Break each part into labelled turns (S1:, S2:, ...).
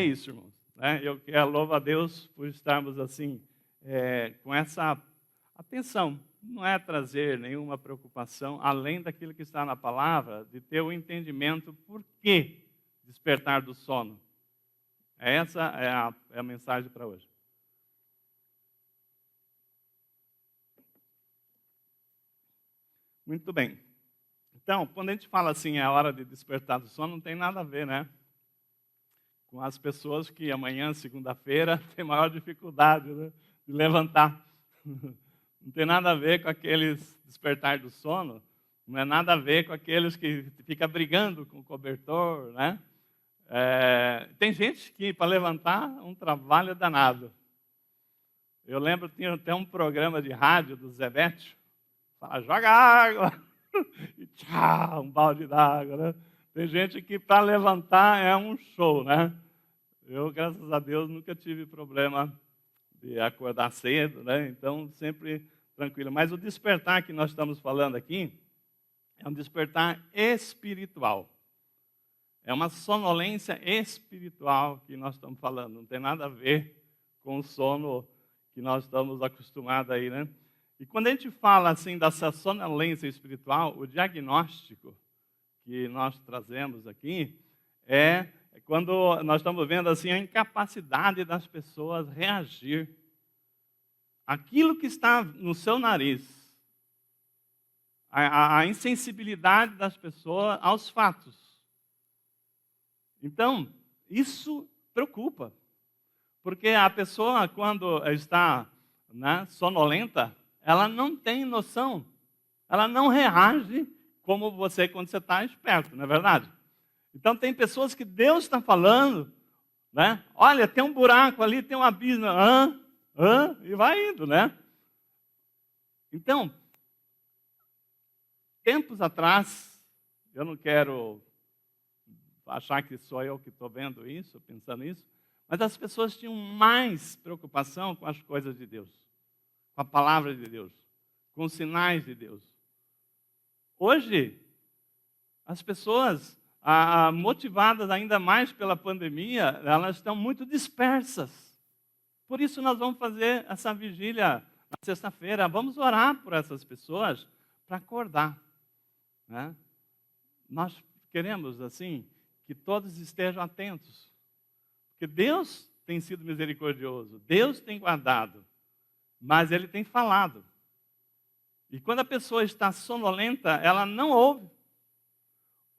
S1: isso, irmãos. Né? Eu louvo a Deus por estarmos assim, com essa atenção. Não é trazer nenhuma preocupação, além daquilo que está na palavra, de ter o entendimento por que despertar do sono. Essa é a mensagem para hoje. Muito bem. Então, quando a gente fala assim, é a hora de despertar do sono, não tem nada a ver, né? Com as pessoas que amanhã, segunda-feira, tem maior dificuldade, né, de levantar. Não tem nada a ver com aqueles despertar do sono, não é nada a ver com aqueles que ficam brigando com o cobertor, né? Tem gente que, para levantar, um trabalho danado. Eu lembro, tinha até um programa de rádio do Zé Bétio, fala, joga água, e tchau, um balde d'água, né? Tem gente que, para levantar, é um show, né? Eu, graças a Deus, nunca tive problema de acordar cedo, né? Então, sempre tranquilo. Mas o despertar que nós estamos falando aqui é um despertar espiritual. É uma sonolência espiritual que nós estamos falando. Não tem nada a ver com o sono que nós estamos acostumados aí, né? E quando a gente fala assim dessa sonolência espiritual, o diagnóstico que nós trazemos aqui é quando nós estamos vendo assim a incapacidade das pessoas reagir. Aquilo que está no seu nariz, a insensibilidade das pessoas aos fatos. Então, isso preocupa, porque a pessoa, quando está, né, sonolenta, ela não tem noção, ela não reage como você quando você está esperto, não é verdade? Então, tem pessoas que Deus está falando, né? Olha, tem um buraco ali, tem um abismo, e vai indo, né? Então, tempos atrás, eu não quero achar que sou eu que estou vendo isso, pensando isso, mas as pessoas tinham mais preocupação com as coisas de Deus, com a palavra de Deus, com os sinais de Deus. Hoje, as pessoas, motivadas ainda mais pela pandemia, elas estão muito dispersas. Por isso nós vamos fazer essa vigília na sexta-feira. Vamos orar por essas pessoas para acordar, né? Nós queremos, assim, que todos estejam atentos. Porque Deus tem sido misericordioso, Deus tem guardado, mas Ele tem falado. E quando a pessoa está sonolenta, ela não ouve.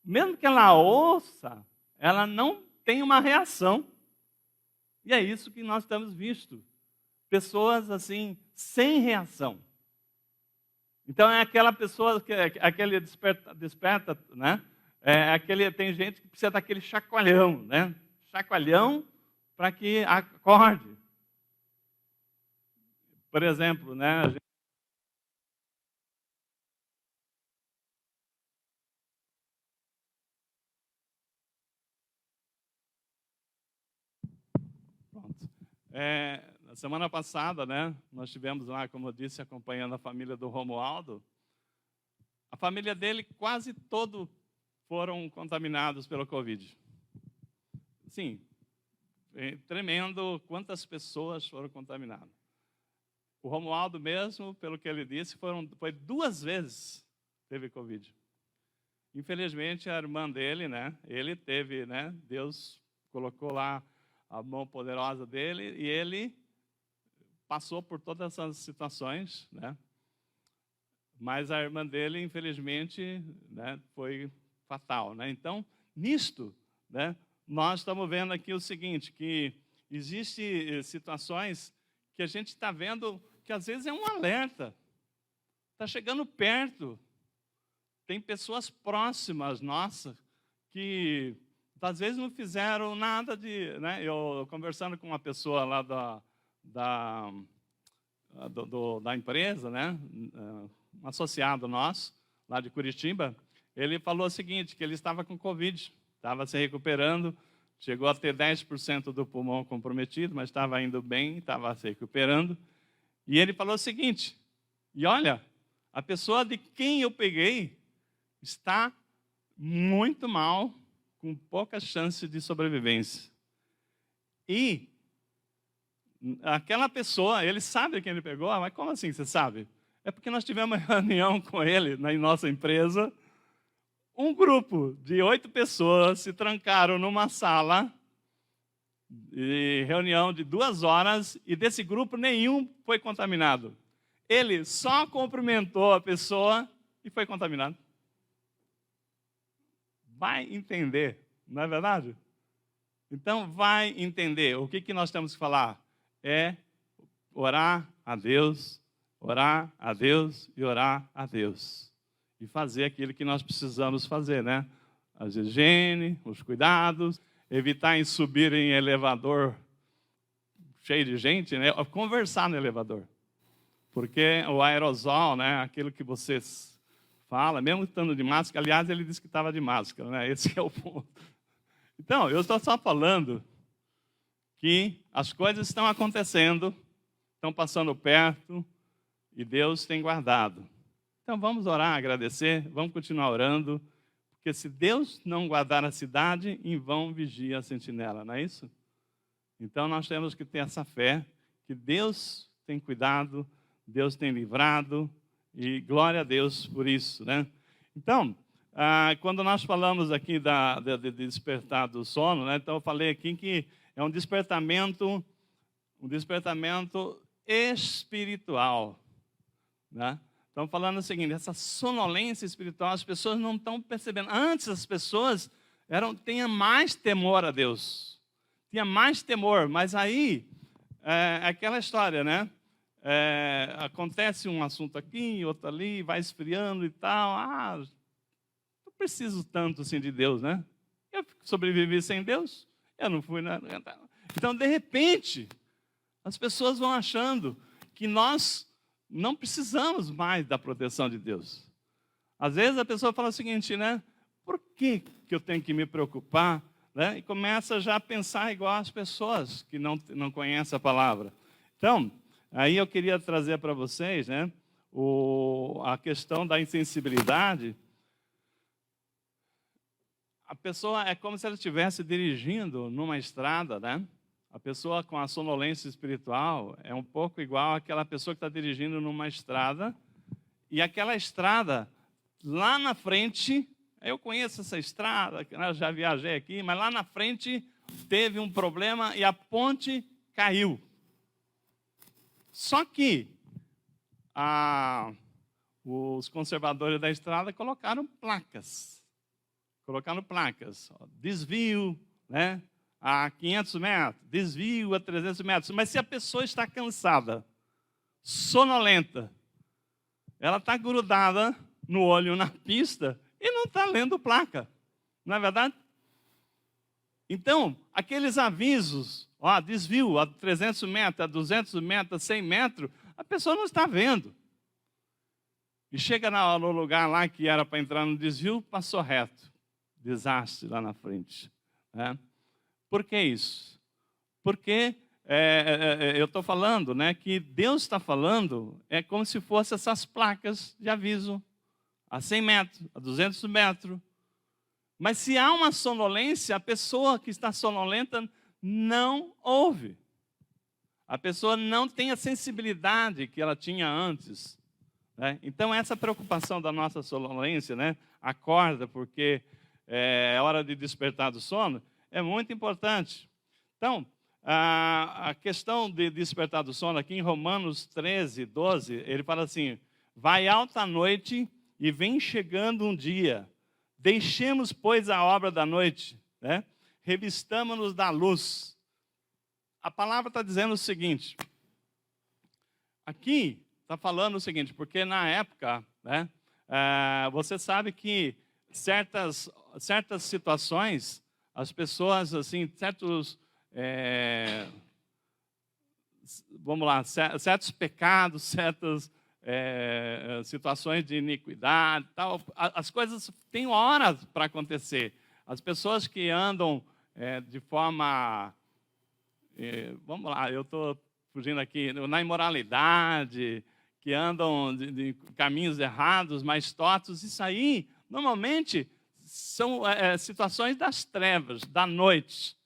S1: Mesmo que ela ouça, ela não tem uma reação. E é isso que nós temos visto. Pessoas assim, sem reação. Então é aquela pessoa que aquele desperta, né? Tem gente que precisa daquele chacoalhão, né? Chacoalhão para que acorde. Por exemplo, né? Pronto. Na semana passada, né? Nós tivemos lá, como eu disse, acompanhando a família do Romualdo. A família dele quase todo foram contaminados pelo Covid. Sim, tremendo quantas pessoas foram contaminadas. O Romualdo mesmo, pelo que ele disse, foi 2 vezes teve Covid. Infelizmente, a irmã dele, né, ele teve, né, Deus colocou lá a mão poderosa dele e ele passou por todas essas situações, né, mas a irmã dele, infelizmente, né, foi fatal, né? Então, nisto, né, nós estamos vendo aqui o seguinte, que existem situações que a gente está vendo que às vezes é um alerta, está chegando perto. Tem pessoas próximas nossas que às vezes não fizeram nada de... Né? Eu conversando com uma pessoa lá da empresa, né? Um associado nosso, lá de Curitiba, ele falou o seguinte, que ele estava com Covid, estava se recuperando, chegou a ter 10% do pulmão comprometido, mas estava indo bem, estava se recuperando. E ele falou o seguinte, e olha, a pessoa de quem eu peguei está muito mal, com pouca chance de sobrevivência. E aquela pessoa, ele sabe quem ele pegou, mas como assim você sabe? É porque nós tivemos uma reunião com ele na nossa empresa. Um grupo de 8 pessoas se trancaram numa sala de reunião de 2 horas e desse grupo nenhum foi contaminado. Ele só cumprimentou a pessoa e foi contaminado. Vai entender, não é verdade? Então, vai entender. O que nós temos que falar? É orar a Deus e orar a Deus. E fazer aquilo que nós precisamos fazer, né? A higiene, os cuidados, evitar em subir em elevador cheio de gente, né? Conversar no elevador. Porque o aerosol, né? Aquilo que vocês fala, mesmo estando de máscara, aliás, ele disse que estava de máscara, né? Esse é o ponto. Então, eu estou só falando que as coisas estão acontecendo, estão passando perto e Deus tem guardado. Então, vamos orar, agradecer, vamos continuar orando, porque se Deus não guardar a cidade, em vão vigia a sentinela, não é isso? Então, nós temos que ter essa fé, que Deus tem cuidado, Deus tem livrado, e glória a Deus por isso, né? Então, quando nós falamos aqui de despertar do sono, né? Então eu falei aqui que é um despertamento espiritual, né? Estamos falando o seguinte, essa sonolência espiritual, as pessoas não estão percebendo. Antes as pessoas tinham mais temor a Deus, tinha mais temor, mas aí é aquela história, né? Acontece um assunto aqui, outro ali, vai esfriando e tal. Não preciso tanto assim de Deus, né? Eu sobrevivi sem Deus, eu não fui nada. Então, de repente, as pessoas vão achando que nós não precisamos mais da proteção de Deus. Às vezes a pessoa fala o seguinte, né? Por que eu tenho que me preocupar? Né? E começa já a pensar igual as pessoas que não conhecem a palavra. Então, aí eu queria trazer para vocês, né, a questão da insensibilidade. A pessoa é como se ela estivesse dirigindo numa estrada, né? A pessoa com a sonolência espiritual é um pouco igual àquela pessoa que está dirigindo numa estrada, e aquela estrada, lá na frente, eu conheço essa estrada, eu já viajei aqui, mas lá na frente teve um problema e a ponte caiu. Só que os conservadores da estrada colocaram placas. Desvio, né, a 500 metros, desvio a 300 metros. Mas se a pessoa está cansada, sonolenta, ela está grudada no olho na pista e não está lendo placa. Não é verdade? Então, aqueles avisos, desvio a 300 metros, a 200 metros, a 100 metros, a pessoa não está vendo. E chega no lugar lá que era para entrar no desvio, passou reto. Desastre lá na frente. Né? Por que isso? Porque eu estou falando, né, que Deus está falando, é como se fossem essas placas de aviso, a 100 metros, a 200 metros. Mas se há uma sonolência, a pessoa que está sonolenta não ouve. A pessoa não tem a sensibilidade que ela tinha antes. Né? Então, essa preocupação da nossa sonolência, né, acorda porque é hora de despertar do sono, é muito importante. Então, a questão de despertar do sono, aqui em Romanos 13, 12, ele fala assim, vai alta a noite e vem chegando um dia. Deixemos, pois, a obra da noite, né? Revistamo-nos da luz. A palavra está dizendo o seguinte, aqui está falando o seguinte, porque na época, né, você sabe que certas situações, as pessoas, assim, certos pecados, certas situações de iniquidade, tal, as coisas têm horas para acontecer. As pessoas que andam de forma, eu estou fugindo aqui, na imoralidade, que andam de caminhos errados, mais tortos, isso aí, normalmente, são situações das trevas, da noite.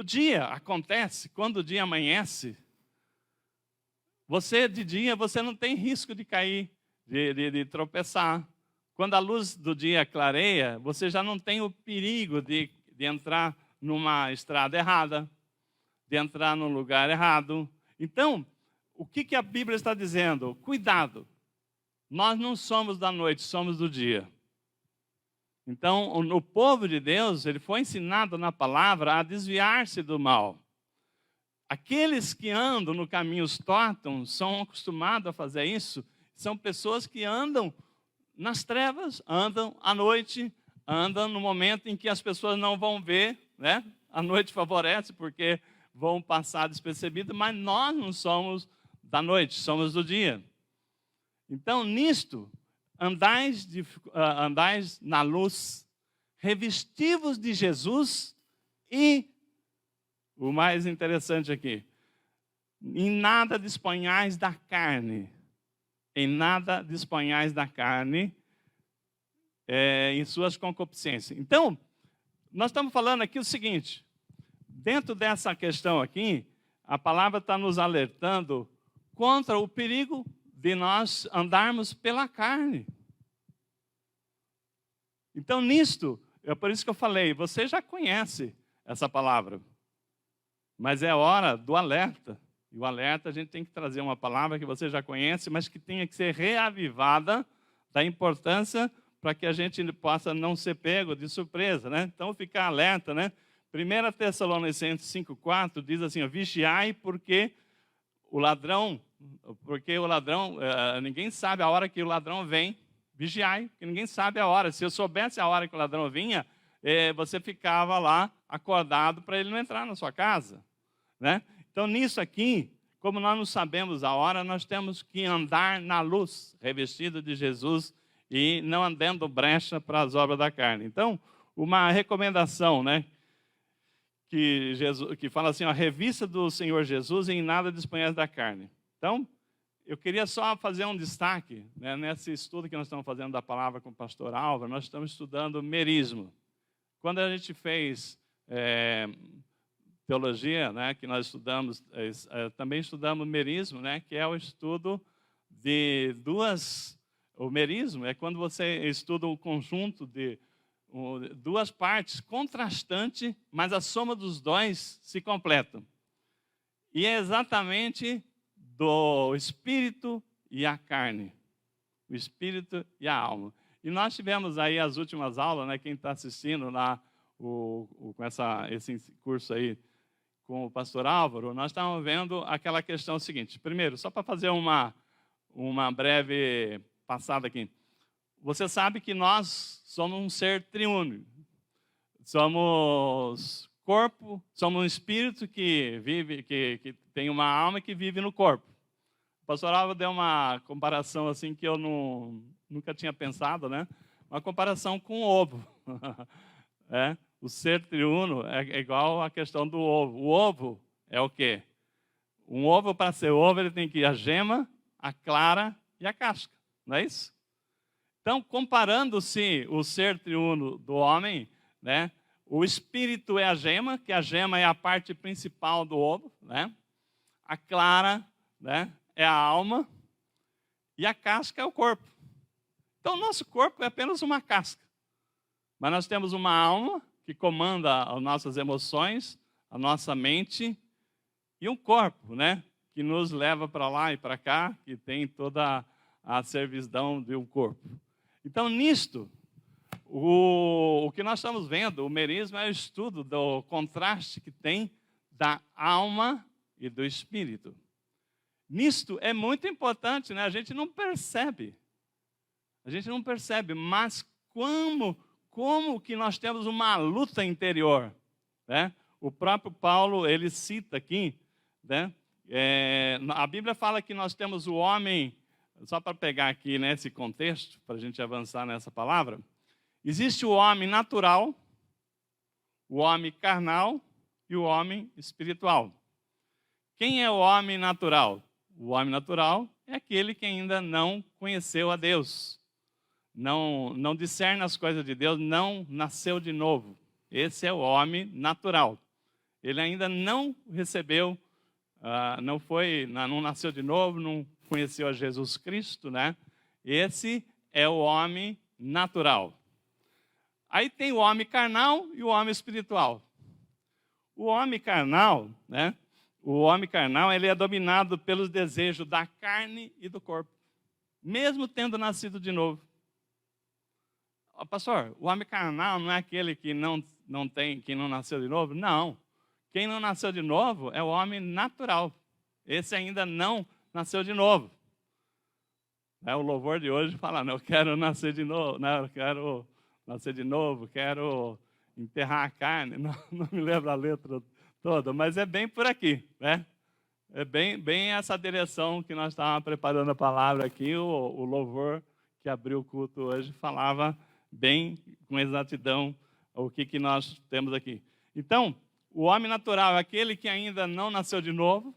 S1: O dia acontece, quando o dia amanhece, de dia, você não tem risco de cair, de tropeçar. Quando a luz do dia clareia, você já não tem o perigo de entrar numa estrada errada, de entrar num lugar errado. Então, o que a Bíblia está dizendo? Cuidado, nós não somos da noite, somos do dia. Então, o povo de Deus, ele foi ensinado na palavra a desviar-se do mal. Aqueles que andam no caminhos tortos são acostumados a fazer isso. São pessoas que andam nas trevas, andam à noite, andam no momento em que as pessoas não vão ver, né? A noite favorece porque vão passar despercebidos, mas nós não somos da noite, somos do dia. Então, nisto, andais na luz, revestivos de Jesus e, o mais interessante aqui, em nada disponhais da carne. Em nada disponhais da carne, em suas concupiscências. Então, nós estamos falando aqui o seguinte, dentro dessa questão aqui, a palavra está nos alertando contra o perigo de nós andarmos pela carne. Então, nisto, é por isso que eu falei, você já conhece essa palavra, mas é hora do alerta. E o alerta, a gente tem que trazer uma palavra que você já conhece, mas que tenha que ser reavivada da importância para que a gente possa não ser pego de surpresa, né? Então, ficar alerta, né? 1 Tessalonicenses 5,4 diz assim, vigiai porque o ladrão, ninguém sabe a hora que o ladrão vem. Vigiai, porque ninguém sabe a hora. Se eu soubesse a hora que o ladrão vinha, você ficava lá acordado para ele não entrar na sua casa, né? Então, nisso aqui, como nós não sabemos a hora, nós temos que andar na luz, revestido de Jesus e não andando brecha para as obras da carne. Então, uma recomendação, né, que fala assim, a revista do Senhor Jesus em nada disponhais da carne. Então, eu queria só fazer um destaque, né, nesse estudo que nós estamos fazendo da palavra com o pastor Álvaro, nós estamos estudando merismo. Quando a gente fez teologia, né, que nós estudamos, também estudamos merismo, né, que é o estudo de o merismo é quando você estuda o conjunto de duas partes contrastantes, mas a soma dos dois se completa. E é exatamente do espírito e a carne, o espírito e a alma. E nós tivemos aí as últimas aulas, né, quem está assistindo lá com esse curso aí, com o pastor Álvaro, nós estávamos vendo aquela questão seguinte. Primeiro, só para fazer uma breve passada aqui. Você sabe que nós somos um ser triúnico. Somos corpo, somos um espírito que vive, que tem uma alma que vive no corpo. O pastor Álvaro deu uma comparação assim que eu nunca tinha pensado, né? Uma comparação com o ovo. O ser triuno é igual à questão do ovo. O ovo é o quê? Um ovo, para ser ovo, ele tem que ir a gema, a clara e a casca. Não é isso? Então, comparando-se o ser triuno do homem, né? O espírito é a gema, que a gema é a parte principal do ovo, né? A clara, né, é a alma e a casca é o corpo. Então, o nosso corpo é apenas uma casca. Mas nós temos uma alma que comanda as nossas emoções, a nossa mente, e um corpo, né, que nos leva para lá e para cá, que tem toda a servidão de um corpo. Então, nisto, o que nós estamos vendo, o merismo é o estudo do contraste que tem da alma e do espírito. Nisto é muito importante, né? A gente não percebe, mas como que nós temos uma luta interior, né? O próprio Paulo, ele cita aqui, né? A Bíblia fala que nós temos o homem, só para pegar aqui nesse contexto, para a gente avançar nessa palavra, existe o homem natural, o homem carnal e o homem espiritual. Quem é o homem natural? O homem natural é aquele que ainda não conheceu a Deus. Não discerne as coisas de Deus, não nasceu de novo. Esse é o homem natural. Ele ainda não recebeu, não nasceu de novo, não conheceu a Jesus Cristo, né? Esse é o homem natural. Aí tem o homem carnal e o homem espiritual. O homem carnal, né? O homem carnal, ele é dominado pelos desejos da carne e do corpo, mesmo tendo nascido de novo. Pastor, o homem carnal não é aquele que não nasceu de novo? Não. Quem não nasceu de novo é o homem natural. Esse ainda não nasceu de novo. O louvor de hoje fala, eu quero nascer de novo, eu quero nascer de novo, quero enterrar a carne. Não me lembro a letra toda, mas é bem por aqui, né? É bem essa direção que nós estávamos preparando a palavra aqui. O louvor que abriu o culto hoje falava bem, com exatidão, o que nós temos aqui. Então, o homem natural é aquele que ainda não nasceu de novo,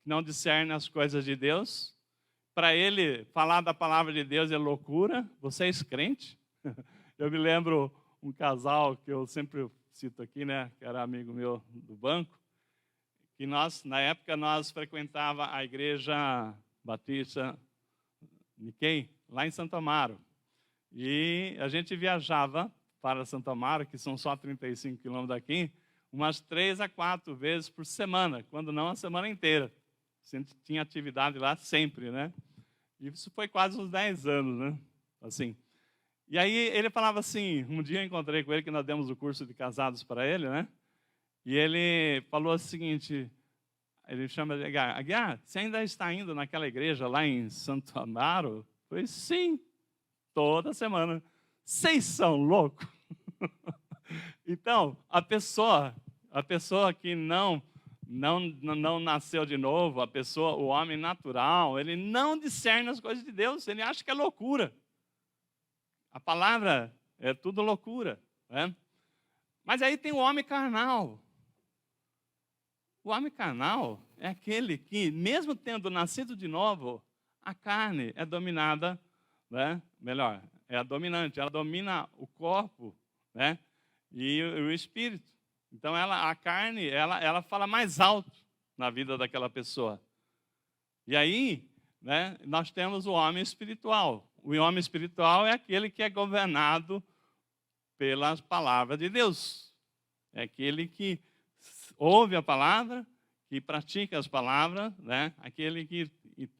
S1: não discerne as coisas de Deus. Para ele, falar da palavra de Deus é loucura. Vocês crente? Eu me lembro um casal que eu sempre cito aqui, né, que era amigo meu do banco, que na época, nós frequentava a igreja Batista Nikkei, lá em Santo Amaro. E a gente viajava para Santo Amaro, que são só 35 quilômetros daqui, umas 3 a 4 vezes por semana, quando não a semana inteira. A gente tinha atividade lá sempre, né? E isso foi quase uns 10 anos, né? Assim. E aí ele falava assim, um dia eu encontrei com ele, que nós demos o curso de casados para ele, né? E ele falou o seguinte, ele chama de Aguiar, você ainda está indo naquela igreja lá em Santo Amaro? Eu falei, sim, toda semana. Vocês são loucos? Então, a pessoa que não nasceu de novo, o homem natural, ele não discerne as coisas de Deus, ele acha que é loucura. A palavra é tudo loucura, né? Mas aí tem o homem carnal. O homem carnal é aquele que, mesmo tendo nascido de novo, a carne é dominada, né? Melhor, é a dominante, ela domina o corpo, né? E o espírito. Então, a carne, ela fala mais alto na vida daquela pessoa. E aí, né, nós temos o homem espiritual. O homem espiritual é aquele que é governado pelas palavras de Deus. É aquele que ouve a palavra, que pratica as palavras, né? Aquele que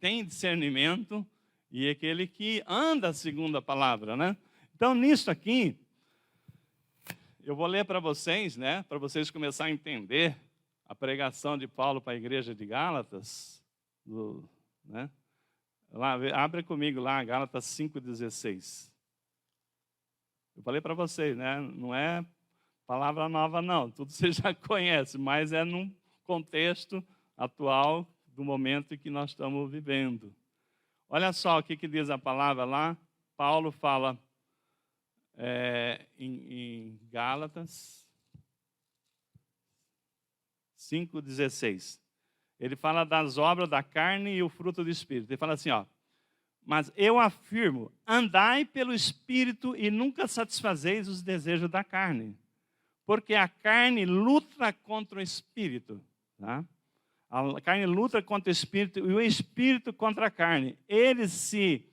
S1: tem discernimento e aquele que anda segundo a palavra, né? Então, nisso aqui, eu vou ler para vocês, né? Para vocês começarem a entender a pregação de Paulo para a igreja de Gálatas, né? Lá, abre comigo lá, Gálatas 5,16. Eu falei para vocês, né? Não é palavra nova, não. Tudo você já conhece, mas é num contexto atual do momento em que nós estamos vivendo. Olha só o que diz a palavra lá. Paulo fala em Gálatas 5,16. Ele fala das obras da carne e o fruto do Espírito. Ele fala assim, ó. Mas eu afirmo, andai pelo Espírito e nunca satisfazeis os desejos da carne. Porque a carne luta contra o Espírito. Tá? A carne luta contra o Espírito e o Espírito contra a carne. Eles se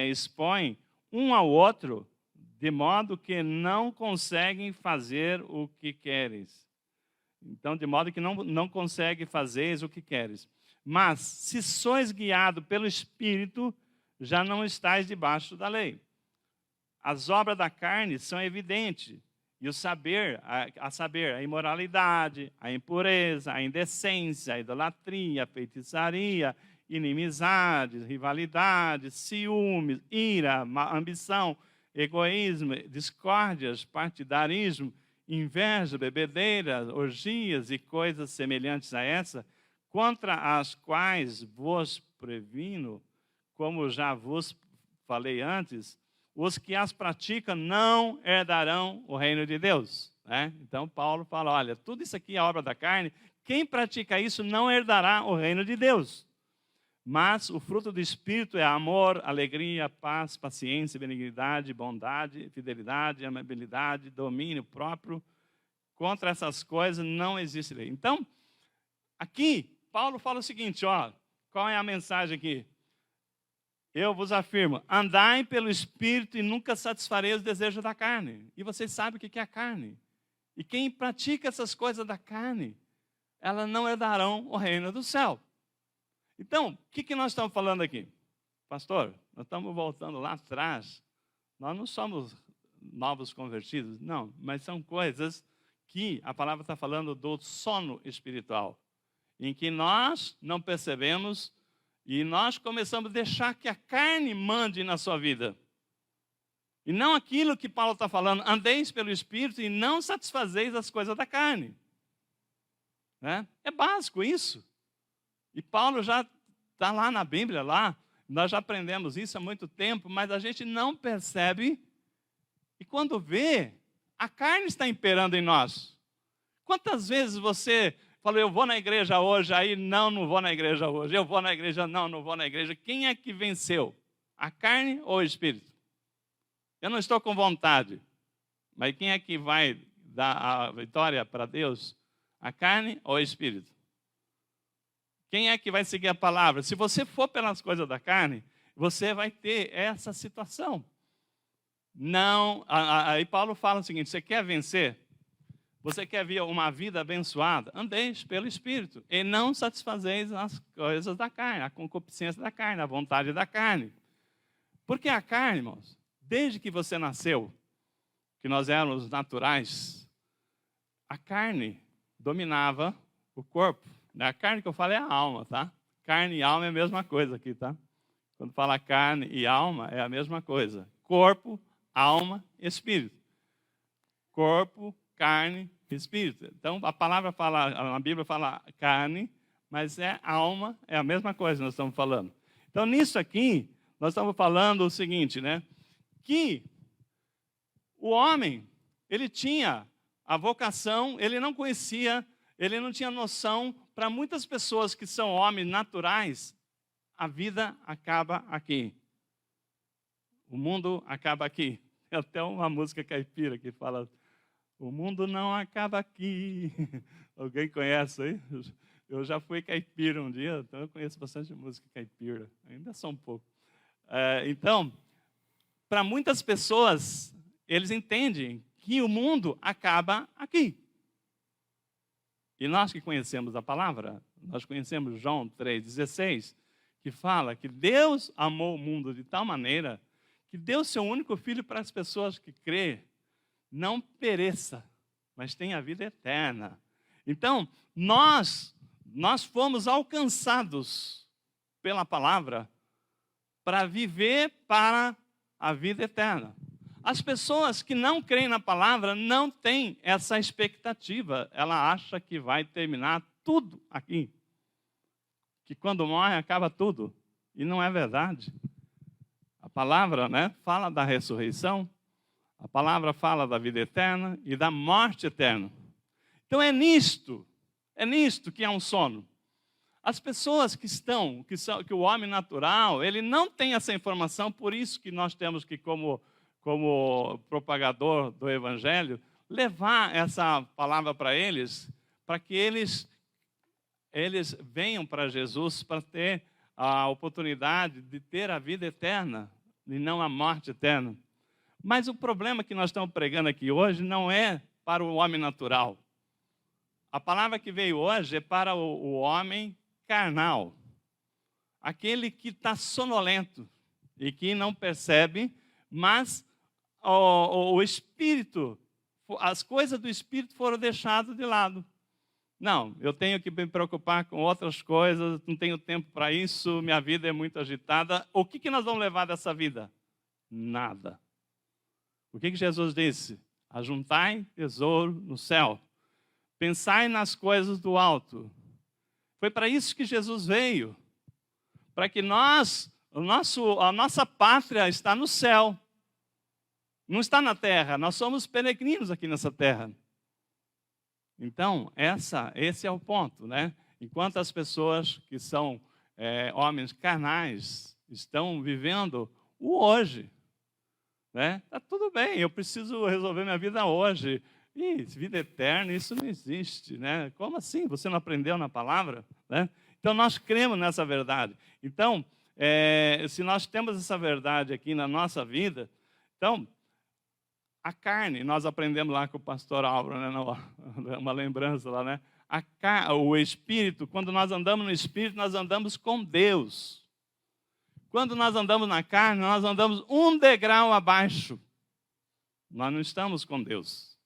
S1: expõem um ao outro, de modo que não conseguem fazer o que queres. Então, de modo que não consegue fazer o que queres. Mas, se sois guiado pelo Espírito, já não estáis debaixo da lei. As obras da carne são evidentes. E a saber, a imoralidade, a impureza, a indecência, a idolatria, a feitiçaria, inimizade, rivalidade, ciúmes, ira, ambição, egoísmo, discórdias, partidarismo, inveja, bebedeira, orgias e coisas semelhantes a essa, contra as quais vos previno, como já vos falei antes, os que as praticam não herdarão o reino de Deus. Né? Então, Paulo fala, olha, tudo isso aqui é obra da carne, quem pratica isso não herdará o reino de Deus. Mas o fruto do Espírito é amor, alegria, paz, paciência, benignidade, bondade, fidelidade, amabilidade, domínio próprio. Contra essas coisas não existe lei. Então, aqui, Paulo fala o seguinte, ó, qual é a mensagem aqui? Eu vos afirmo, andai pelo Espírito e nunca satisfarei os desejos da carne. E vocês sabem o que é a carne. E quem pratica essas coisas da carne, elas não herdarão o reino do céu. Então, o que nós estamos falando aqui? Pastor, nós estamos voltando lá atrás. Nós não somos novos convertidos, não. Mas são coisas que a palavra está falando do sono espiritual. Em que nós não percebemos e nós começamos a deixar que a carne mande na sua vida. E não aquilo que Paulo está falando, andeis pelo Espírito e não satisfazeis as coisas da carne. Né? É básico isso. E Paulo já está lá na Bíblia, lá, nós já aprendemos isso há muito tempo, mas a gente não percebe. E quando vê, a carne está imperando em nós. Quantas vezes você falou, eu vou na igreja hoje, aí não vou na igreja hoje. Eu vou na igreja, não vou na igreja. Quem é que venceu? A carne ou o Espírito? Eu não estou com vontade. Mas quem é que vai dar a vitória para Deus? A carne ou o Espírito? Quem é que vai seguir a palavra? Se você for pelas coisas da carne, você vai ter essa situação. Não, aí Paulo fala o seguinte, você quer vencer? Você quer ver uma vida abençoada? Andeis pelo Espírito e não satisfazeis as coisas da carne, a concupiscência da carne, a vontade da carne. Porque a carne, irmãos, desde que você nasceu, que nós éramos naturais, a carne dominava o corpo. A carne que eu falo é a alma, tá? Carne e alma é a mesma coisa aqui, tá? Quando fala carne e alma, é a mesma coisa. Corpo, alma e espírito. Corpo, carne e espírito. Então, a palavra fala, a Bíblia fala carne, mas é alma, é a mesma coisa que nós estamos falando. Então, nisso aqui, nós estamos falando o seguinte, né? Que o homem, ele tinha a vocação, ele não conhecia, ele não tinha noção. Para muitas pessoas que são homens naturais, a vida acaba aqui. O mundo acaba aqui. Tem até uma música caipira que fala, o mundo não acaba aqui. Alguém conhece aí? Eu já fui caipira um dia, então eu conheço bastante música caipira. Ainda só um pouco. Então, para muitas pessoas, eles entendem que o mundo acaba aqui. E nós que conhecemos a palavra, nós conhecemos João 3,16, que fala que Deus amou o mundo de tal maneira que deu seu único filho para as pessoas que crê, não pereça, mas tenha a vida eterna. Então, nós fomos alcançados pela palavra para viver para a vida eterna. As pessoas que não creem na palavra não têm essa expectativa. Ela acha que vai terminar tudo aqui. Que quando morre acaba tudo. E não é verdade. A palavra, né, fala da ressurreição. A palavra fala da vida eterna e da morte eterna. Então é nisto que é um sono. As pessoas que o homem natural, ele não tem essa informação, por isso que nós temos que, como propagador do Evangelho, levar essa palavra para que eles venham para Jesus para ter a oportunidade de ter a vida eterna e não a morte eterna. Mas o problema que nós estamos pregando aqui hoje não é para o homem natural. A palavra que veio hoje é para o homem carnal, aquele que está sonolento e que não percebe, mas o espírito, as coisas do espírito foram deixadas de lado. Não, eu tenho que me preocupar com outras coisas, não tenho tempo para isso, minha vida é muito agitada. O que nós vamos levar dessa vida? Nada. O que Jesus disse? Ajuntai tesouro no céu. Pensai nas coisas do alto. Foi para isso que Jesus veio. Para que a nossa pátria está no céu. Não está na terra. Nós somos peregrinos aqui nessa terra. Então, esse é o ponto, né? Enquanto as pessoas que são homens carnais estão vivendo o hoje, né? Tá tudo bem, eu preciso resolver minha vida hoje. vida eterna, isso não existe, né? Como assim? Você não aprendeu na palavra? Né? Então, nós cremos nessa verdade. Então, se nós temos essa verdade aqui na nossa vida, então, a carne, nós aprendemos lá com o pastor Álvaro, né? Uma lembrança lá, né? O Espírito, quando nós andamos no Espírito, nós andamos com Deus. Quando nós andamos na carne, nós andamos um degrau abaixo. Nós não estamos com Deus.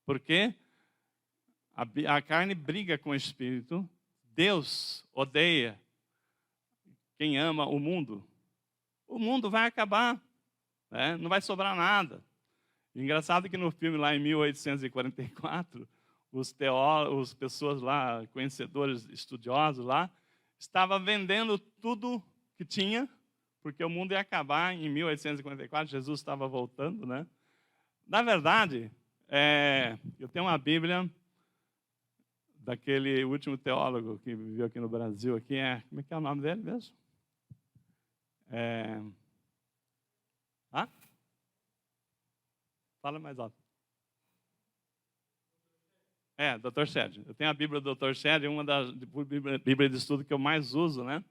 S1: Porque a carne briga com o Espírito. Deus odeia quem ama o mundo. O mundo vai acabar, né? Não vai sobrar nada. Engraçado que no filme lá em 1844, os pessoas lá, conhecedores, estudiosos lá, estavam vendendo tudo que tinha, porque o mundo ia acabar em 1844, Jesus estava voltando, né? Na verdade, eu tenho uma Bíblia daquele último teólogo que viveu aqui no Brasil, como é que é o nome dele mesmo? Fala mais alto. Dr. Shedd. Eu tenho a Bíblia do Dr. Shedd, uma das Bíblias de estudo que eu mais uso, né?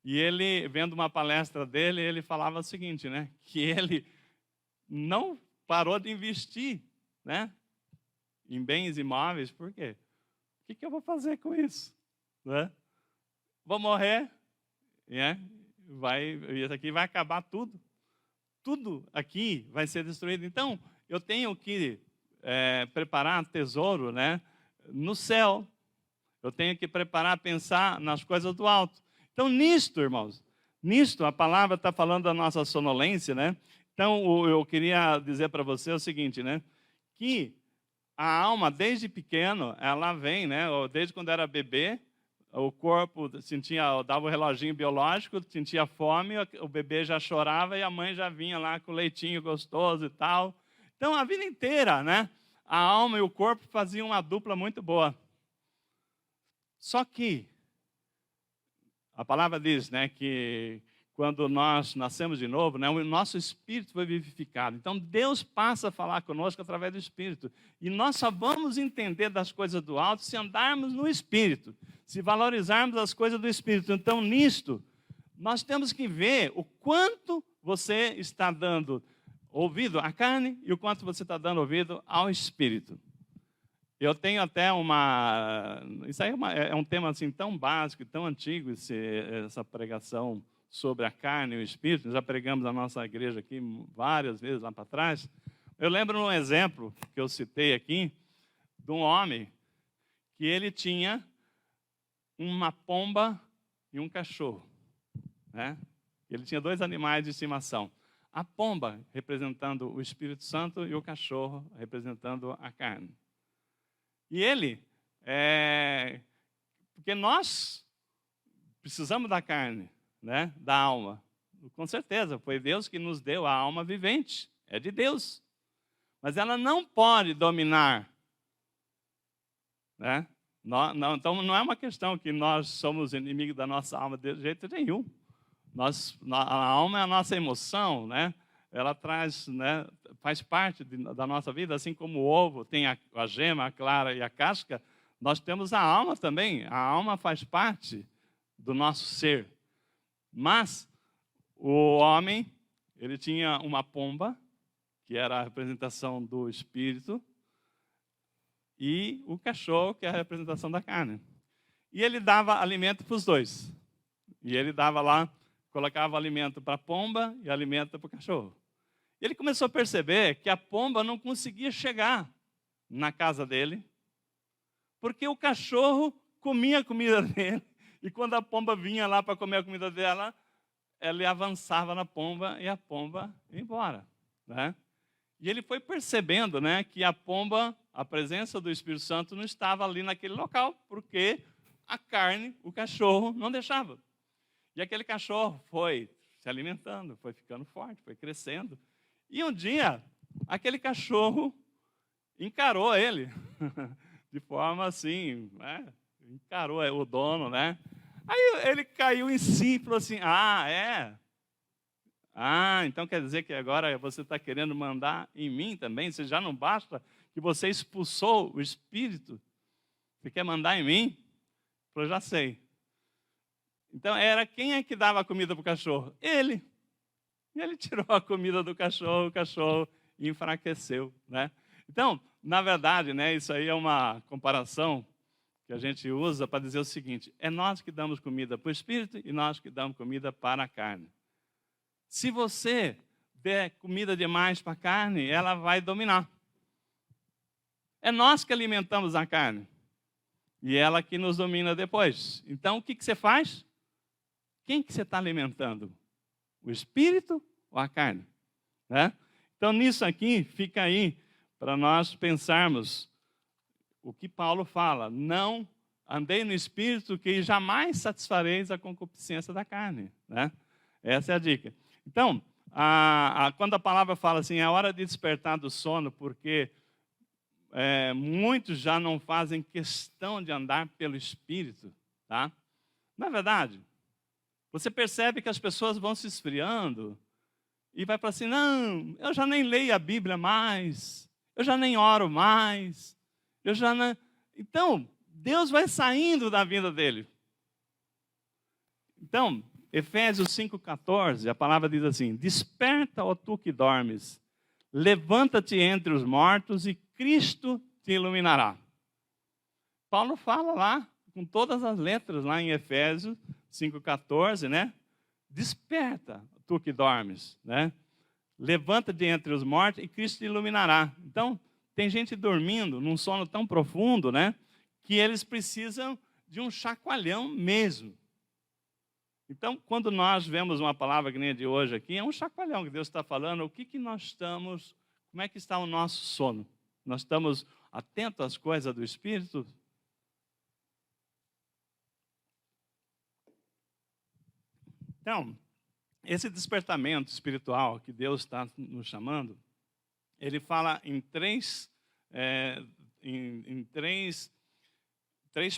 S1: E ele, vendo uma palestra dele, ele falava o seguinte, né? Que ele não parou de investir, né? Em bens imóveis. Por quê? O que eu vou fazer com isso? Né? Vou morrer, né? Isso aqui vai acabar tudo. Tudo aqui vai ser destruído. Então, eu tenho que preparar tesouro, né, no céu. Eu tenho que preparar, pensar nas coisas do alto. Então, nisto, irmãos, a palavra está falando da nossa sonolência, né? Então, eu queria dizer para você o seguinte, né? Que a alma, desde pequeno, ela vem, né? Desde quando era bebê, o corpo dava o reloginho biológico, sentia fome, o bebê já chorava e a mãe já vinha lá com leitinho gostoso e tal. Então, a vida inteira, né? A alma e o corpo faziam uma dupla muito boa. Só que a palavra diz, né, que quando nós nascemos de novo, né, o nosso espírito foi vivificado. Então, Deus passa a falar conosco através do Espírito. E nós só vamos entender das coisas do alto se andarmos no Espírito, se valorizarmos as coisas do Espírito. Então, nisto, nós temos que ver o quanto você está dando ouvido à carne e o quanto você está dando ouvido ao Espírito. Eu tenho até isso aí é um tema assim tão básico, tão antigo, essa pregação sobre a carne e o Espírito. Já pregamos na nossa igreja aqui várias vezes lá para trás. Eu lembro um exemplo que eu citei aqui, de um homem que ele tinha uma pomba e um cachorro, né? Ele tinha 2 animais de estimação. A pomba representando o Espírito Santo e o cachorro representando a carne. E ele, porque nós precisamos da carne, né? Da alma. Com certeza, foi Deus que nos deu a alma vivente, é de Deus. Mas ela não pode dominar, né? Então, não é uma questão que nós somos inimigos da nossa alma de jeito nenhum. A alma é a nossa emoção, né? Ela traz, né, faz parte da nossa vida, assim como o ovo tem a gema, a clara e a casca, nós temos a alma também. A alma faz parte do nosso ser. Mas o homem, ele tinha uma pomba, que era a representação do espírito, e o cachorro, que é a representação da carne. E ele dava alimento para os dois. E ele dava lá, colocava alimento para a pomba e alimento para o cachorro. E ele começou a perceber que a pomba não conseguia chegar na casa dele, porque o cachorro comia a comida dele. E quando a pomba vinha lá para comer a comida dela, ele avançava na pomba e a pomba ia embora, né? E ele foi percebendo, né, que a pomba, a presença do Espírito Santo não estava ali naquele local, porque a carne, o cachorro, não deixava. E aquele cachorro foi se alimentando, foi ficando forte, foi crescendo. E um dia, aquele cachorro encarou ele, de forma assim, né? Encarou o dono, né? Aí ele caiu em si e falou assim, então quer dizer que agora você está querendo mandar em mim também? Você já não basta que você expulsou o espírito. Você quer mandar em mim? Eu já sei. Então, quem é que dava a comida para o cachorro? Ele. E ele tirou a comida do cachorro, o cachorro enfraqueceu, né? Então, na verdade, né, isso aí é uma comparação que a gente usa para dizer o seguinte: é nós que damos comida para o espírito e nós que damos comida para a carne. Se você der comida demais para a carne, ela vai dominar. É nós que alimentamos a carne e ela que nos domina depois. Então, o que você faz? Quem que você está alimentando? O espírito ou a carne? Né? Então, nisso aqui, fica aí para nós pensarmos o que Paulo fala: não andei no espírito, que jamais satisfareis a concupiscência da carne. Né? Essa é a dica. Então, quando a palavra fala assim, é hora de despertar do sono, porque muitos já não fazem questão de andar pelo espírito. Tá? Na verdade, você percebe que as pessoas vão se esfriando e vai para assim: não, eu já nem leio a Bíblia mais, eu já nem oro mais, eu já não... Então, Deus vai saindo da vida dele. Então, Efésios 5,14, a palavra diz assim: desperta, ó tu que dormes, levanta-te entre os mortos e Cristo te iluminará. Paulo fala lá, com todas as letras, lá em Efésios 5,14, né? Desperta, tu que dormes, né? Levanta-te entre os mortos e Cristo te iluminará. Então, tem gente dormindo num sono tão profundo, né? Que eles precisam de um chacoalhão mesmo. Então, quando nós vemos uma palavra que nem a de hoje aqui, é um chacoalhão que Deus está falando. O que nós estamos, como é que está o nosso sono? Nós estamos atentos às coisas do Espírito? Então, esse despertamento espiritual que Deus está nos chamando, ele fala em três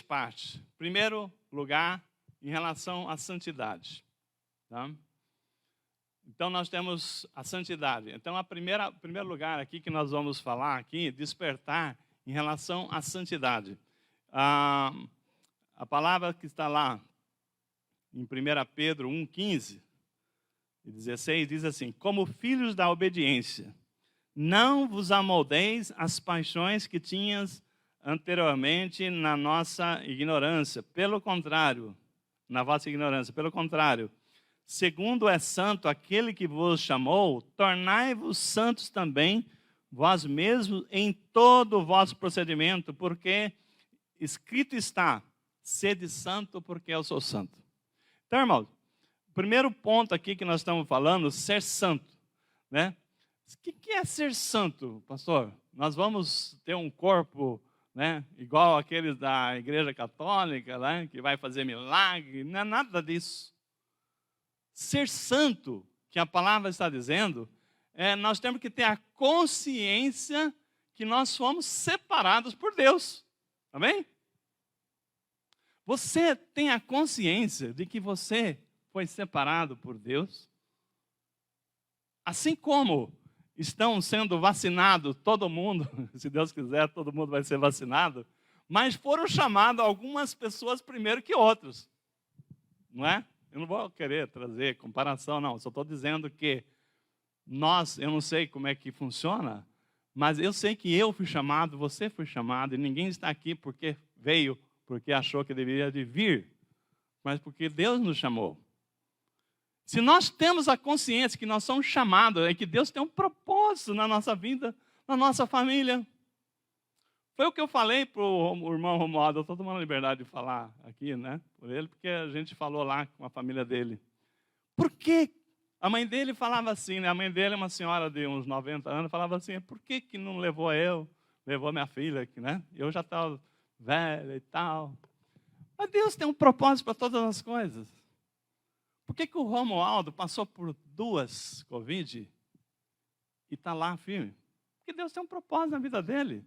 S1: partes. Primeiro lugar, em relação à santidade. Tá? Então, nós temos a santidade. Então, o primeiro lugar aqui que nós vamos falar aqui, despertar em relação à santidade. A palavra que está lá em 1 Pedro 1,15 e 16, diz assim: como filhos da obediência, não vos amoldeis às paixões que tinhas anteriormente na nossa ignorância. Pelo contrário, na vossa ignorância, pelo contrário, segundo é santo aquele que vos chamou, tornai-vos santos também, vós mesmos, em todo o vosso procedimento, porque escrito está: sede santo, porque eu sou santo. Então, irmãos, o primeiro ponto aqui que nós estamos falando, ser santo, né? O que é ser santo, pastor? Nós vamos ter um corpo, né, igual aqueles da Igreja Católica, né, que vai fazer milagre? Não é nada disso. Ser santo, que a palavra está dizendo, nós temos que ter a consciência que nós fomos separados por Deus. Amém? Você tem a consciência de que você foi separado por Deus? Assim como estão sendo vacinados todo mundo, se Deus quiser, todo mundo vai ser vacinado, mas foram chamados algumas pessoas primeiro que outros. Não é? Eu não vou querer trazer comparação, não. Só estou dizendo que eu não sei como é que funciona, mas eu sei que eu fui chamado, você foi chamado, e ninguém está aqui porque veio, porque achou que deveria de vir, mas porque Deus nos chamou. Se nós temos a consciência que nós somos chamados, é que Deus tem um propósito na nossa vida, na nossa família. Foi o que eu falei para o irmão Romualdo. Eu estou tomando a liberdade de falar aqui, né, por ele, porque a gente falou lá com a família dele. Por que? A mãe dele falava assim, né? A mãe dele é uma senhora de uns 90 anos, falava assim: por que não levou levou minha filha aqui, né? Eu já estava velha e tal. Mas Deus tem um propósito para todas as coisas. Por que o Romualdo passou por 2 Covid e está lá firme? Porque Deus tem um propósito na vida dele.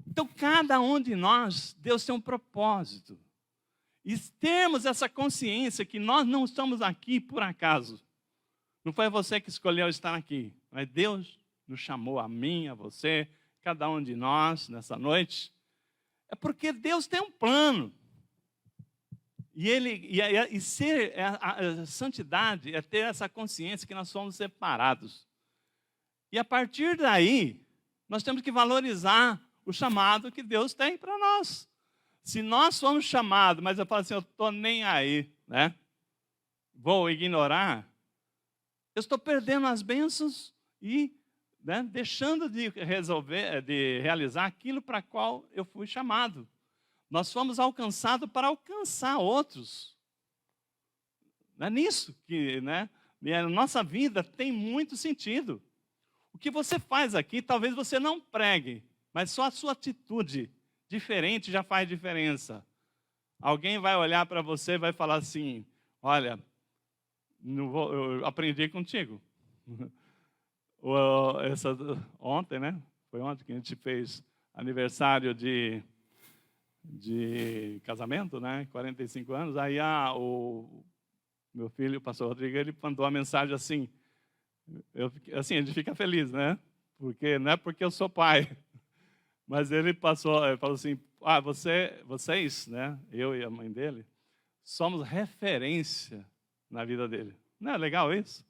S1: Então, cada um de nós, Deus tem um propósito. E temos essa consciência que nós não estamos aqui por acaso. Não foi você que escolheu estar aqui, mas Deus nos chamou, a mim, a você, cada um de nós nessa noite, é porque Deus tem um plano. E ser a santidade é ter essa consciência que nós somos separados. E a partir daí, nós temos que valorizar o chamado que Deus tem para nós. Se nós somos chamados, mas eu falo assim, eu estou nem aí, né? Vou ignorar, eu estou perdendo as bênçãos e, né, deixando de realizar aquilo para qual eu fui chamado. Nós fomos alcançados para alcançar outros. É nisso que, né, a nossa vida tem muito sentido. O que você faz aqui, talvez você não pregue, mas só a sua atitude diferente já faz diferença. Alguém vai olhar para você e vai falar assim, olha, eu aprendi contigo. Ontem, né? Foi ontem que a gente fez aniversário de casamento, né? 45 anos. Aí o meu filho, o pastor Rodrigo, ele mandou uma mensagem assim. A gente fica feliz, né? Porque não é porque eu sou pai, mas ele falou assim: vocês, né? Eu e a mãe dele, somos referência na vida dele. Não é legal isso?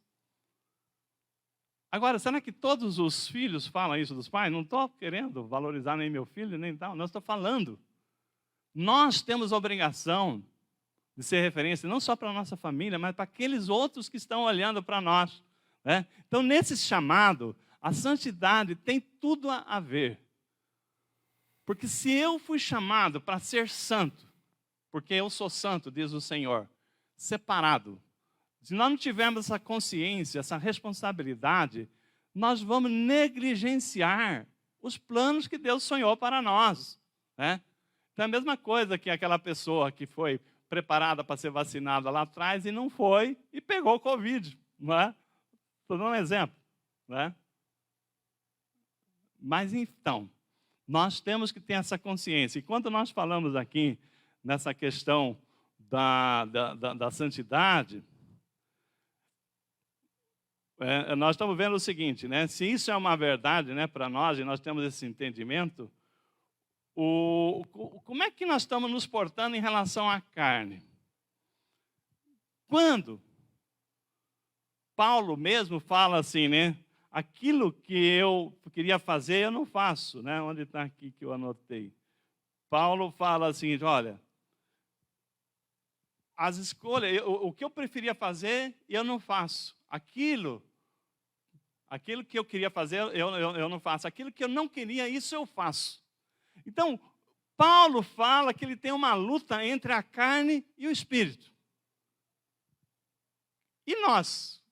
S1: Agora, será que todos os filhos falam isso dos pais? Não estou querendo valorizar nem meu filho, nem tal. Não estou falando. Nós temos a obrigação de ser referência, não só para a nossa família, mas para aqueles outros que estão olhando para nós. Né? Então, nesse chamado, a santidade tem tudo a ver. Porque se eu fui chamado para ser santo, porque eu sou santo, diz o Senhor, separado, se nós não tivermos essa consciência, essa responsabilidade, nós vamos negligenciar os planos que Deus sonhou para nós. Né? Então, é a mesma coisa que aquela pessoa que foi preparada para ser vacinada lá atrás e não foi e pegou o Covid. Não é? Estou dando um exemplo. Né? Mas, então, nós temos que ter essa consciência. E quando nós falamos aqui nessa questão da santidade, nós estamos vendo o seguinte, né? Se isso é uma verdade, né, para nós, e nós temos esse entendimento, como é que nós estamos nos portando em relação à carne? Quando Paulo mesmo fala assim, né? Aquilo que eu queria fazer, eu não faço, né? Onde está aqui que eu anotei? Paulo fala assim, olha, as escolhas, o que eu preferia fazer, eu não faço. Aquilo que eu queria fazer, eu não faço. Aquilo que eu não queria, isso eu faço. Então, Paulo fala que ele tem uma luta entre a carne e o espírito. E nós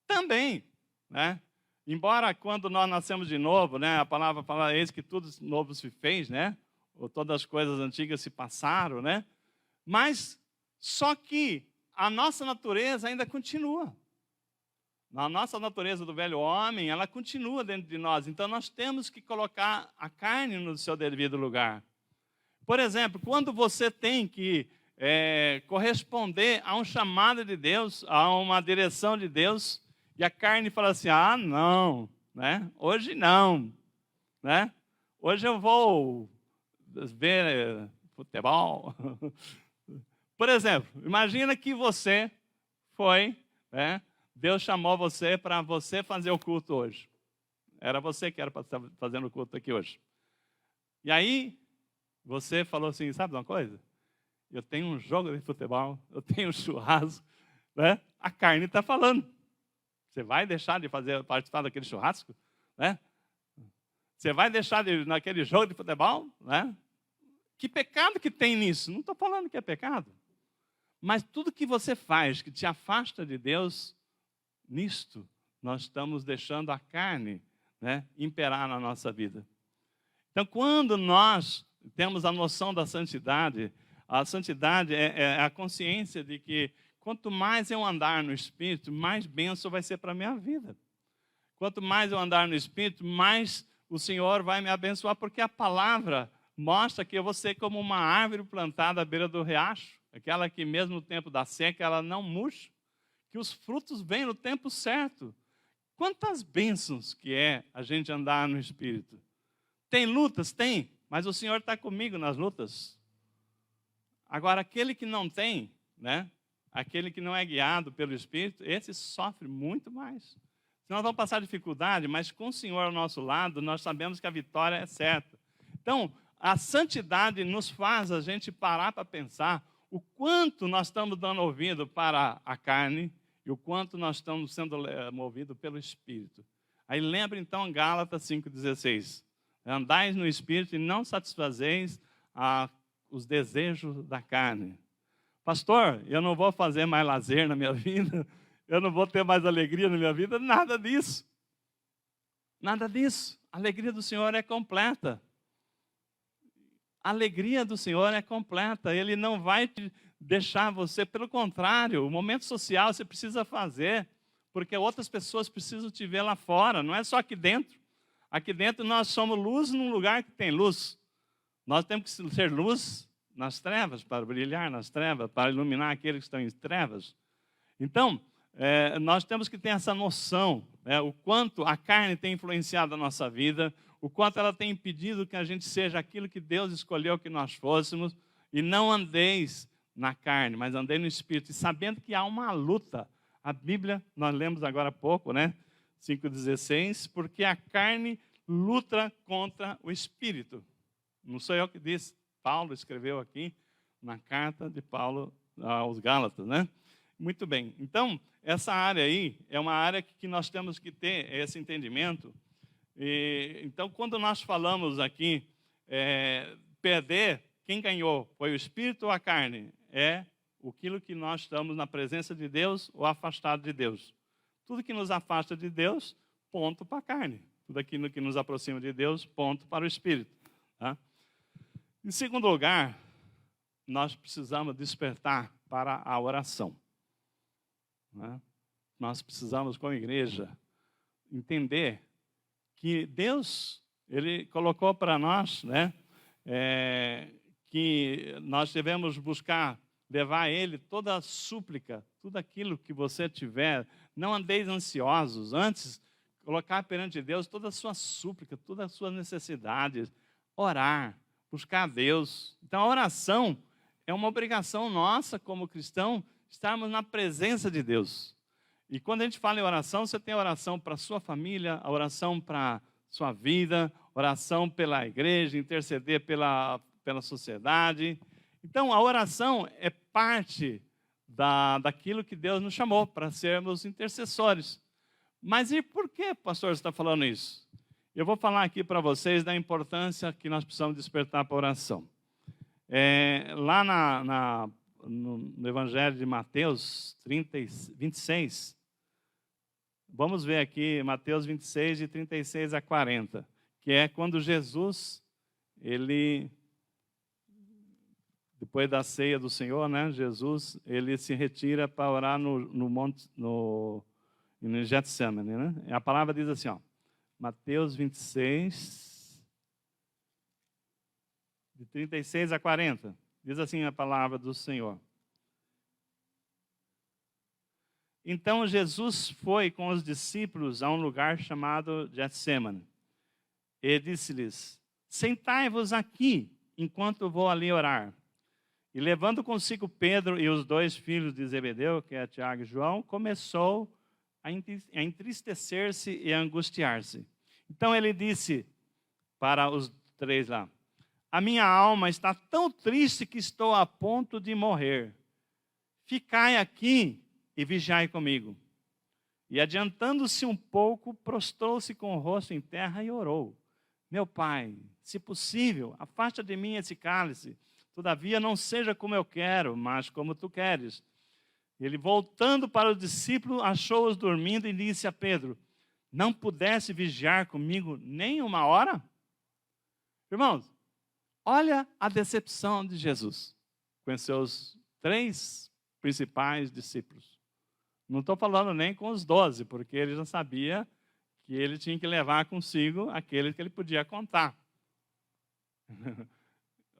S1: também, né? Embora quando nós nascemos de novo, né, a palavra fala, eis que tudo novo se fez, né? Ou todas as coisas antigas se passaram, né? Mas, só que a nossa natureza ainda continua. A nossa natureza do velho homem, ela continua dentro de nós. Então, nós temos que colocar a carne no seu devido lugar. Por exemplo, quando você tem que corresponder a um chamado de Deus, a uma direção de Deus, e a carne fala assim, não, né? Hoje não. Né? Hoje eu vou ver futebol. Por exemplo, imagina que você foi... né? Deus chamou você para você fazer o culto hoje. Era você que era para estar fazendo o culto aqui hoje. E aí, você falou assim, sabe de uma coisa? Eu tenho um jogo de futebol, eu tenho um churrasco. Né? A carne está falando. Você vai deixar de participar daquele churrasco? Né? Você vai deixar naquele jogo de futebol? Né? Que pecado que tem nisso? Não estou falando que é pecado. Mas tudo que você faz que te afasta de Deus, nisto, nós estamos deixando a carne, né, imperar na nossa vida. Então, quando nós temos a noção da santidade, a santidade é a consciência de que quanto mais eu andar no Espírito, mais bênção vai ser para a minha vida. Quanto mais eu andar no Espírito, mais o Senhor vai me abençoar, porque a palavra mostra que eu vou ser como uma árvore plantada à beira do riacho, aquela que mesmo no tempo da seca ela não murcha, que os frutos vêm no tempo certo. Quantas bênçãos que é a gente andar no Espírito. Tem lutas? Tem, mas o Senhor está comigo nas lutas. Agora, aquele que não tem, né? Aquele que não é guiado pelo Espírito, esse sofre muito mais. Nós vamos passar dificuldade, mas com o Senhor ao nosso lado, nós sabemos que a vitória é certa. Então, a santidade nos faz a gente parar para pensar o quanto nós estamos dando ouvido para a carne e o quanto nós estamos sendo movidos pelo Espírito. Aí lembra então Gálatas 5,16. Andais no Espírito e não satisfazeis os desejos da carne. Pastor, eu não vou fazer mais lazer na minha vida, eu não vou ter mais alegria na minha vida, nada disso. Nada disso. A alegria do Senhor é completa. A alegria do Senhor é completa. Ele não vai te deixar você, pelo contrário, o momento social você precisa fazer, porque outras pessoas precisam te ver lá fora, não é só aqui dentro. Aqui dentro nós somos luz num lugar que tem luz. Nós temos que ser luz nas trevas, para brilhar nas trevas, para iluminar aqueles que estão em trevas. Então, nós temos que ter essa noção, o quanto a carne tem influenciado a nossa vida, o quanto ela tem impedido que a gente seja aquilo que Deus escolheu que nós fôssemos, e não andeis na carne, mas andei no Espírito, e sabendo que há uma luta. A Bíblia, nós lemos agora há pouco, 5,16, porque a carne luta contra o Espírito. Não sou eu que disse, Paulo escreveu aqui na carta de Paulo aos Gálatas, Muito bem, então, essa área aí é uma área que nós temos que ter esse entendimento. Então, quando nós falamos aqui, perder, quem ganhou? Foi o Espírito ou a carne? É aquilo que nós estamos na presença de Deus ou afastado de Deus. Tudo que nos afasta de Deus, ponto para a carne. Tudo aquilo que nos aproxima de Deus, ponto para o Espírito. Tá? Em segundo lugar, nós precisamos despertar para a oração. Nós precisamos, como igreja, entender que Deus, Ele colocou para nós, que nós devemos buscar, levar a Ele toda a súplica, tudo aquilo que você tiver. Não andeis ansiosos, antes colocar perante Deus toda a sua súplica, todas as suas necessidades, orar, buscar a Deus. Então a oração é uma obrigação nossa como cristão, estarmos na presença de Deus. E quando a gente fala em oração, você tem a oração para a sua família, a oração para a sua vida, oração pela igreja, interceder pela sociedade. Então, a oração é parte daquilo que Deus nos chamou, para sermos intercessores. Mas e por que, pastor, você está falando isso? Eu vou falar aqui para vocês da importância que nós precisamos despertar para a oração. Lá no Evangelho de Mateus 26, vamos ver aqui Mateus 26, de 36 a 40, que é quando Jesus, depois da ceia do Senhor, Jesus, ele se retira para orar no monte, no Getsemane, A palavra diz assim, Mateus 26, de 36 a 40, diz assim a palavra do Senhor. Então Jesus foi com os discípulos a um lugar chamado Getsemane. E disse-lhes, sentai-vos aqui, enquanto vou ali orar. E levando consigo Pedro e os dois filhos de Zebedeu, que é Tiago e João, começou a entristecer-se e a angustiar-se. Então ele disse para os três lá, a minha alma está tão triste que estou a ponto de morrer. Ficai aqui e vigiai comigo. E adiantando-se um pouco, prostrou-se com o rosto em terra e orou. Meu pai, se possível, afasta de mim esse cálice. Todavia não seja como eu quero, mas como tu queres. Ele, voltando para os discípulos, achou-os dormindo e disse a Pedro, não pudesse vigiar comigo nem uma hora? Irmãos, olha a decepção de Jesus com os seus 3 principais discípulos. Não estou falando nem com os 12, porque ele já sabia que ele tinha que levar consigo aquele que ele podia contar.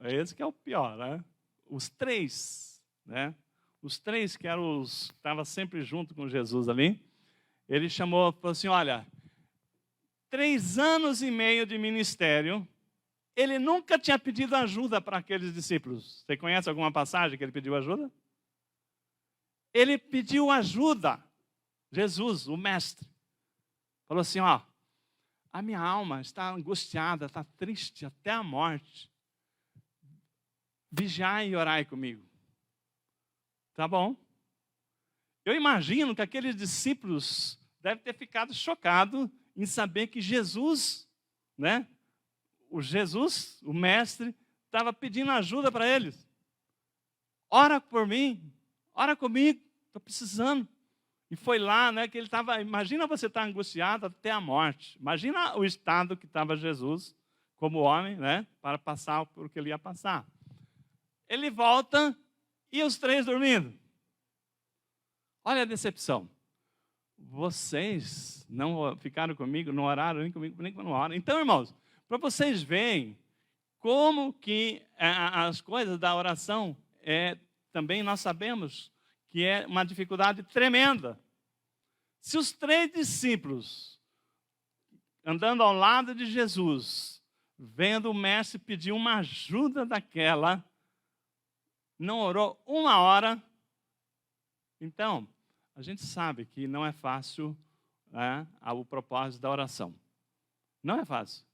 S1: Esse que é o pior, Os 3, Os 3 que eram os que estavam sempre junto com Jesus ali, ele falou assim, olha, 3 anos e meio de ministério, Ele nunca tinha pedido ajuda para aqueles discípulos. Você conhece alguma passagem que ele pediu ajuda? Ele pediu ajuda. Jesus, o mestre, falou assim, ó, a minha alma está angustiada, está triste até a morte. Vigiai e orai comigo. Tá bom? Eu imagino que aqueles discípulos devem ter ficado chocados em saber que Jesus, né? O mestre, estava pedindo ajuda para eles. Ora por mim, ora comigo, estou precisando. E foi lá, né, que ele estava, imagina você estar angustiado até a morte. Imagina o estado que estava Jesus, como homem, né, para passar por que ele ia passar. Ele volta e os três dormindo. Olha a decepção. Vocês não ficaram comigo, não oraram nem comigo, nem quando oram. Então, irmãos, para vocês verem como que as coisas da oração, também nós sabemos que é uma dificuldade tremenda. Se os três discípulos, andando ao lado de Jesus, vendo o mestre pedir uma ajuda daquela, não orou uma hora, então, a gente sabe que não é fácil, né, o propósito da oração. Não é fácil.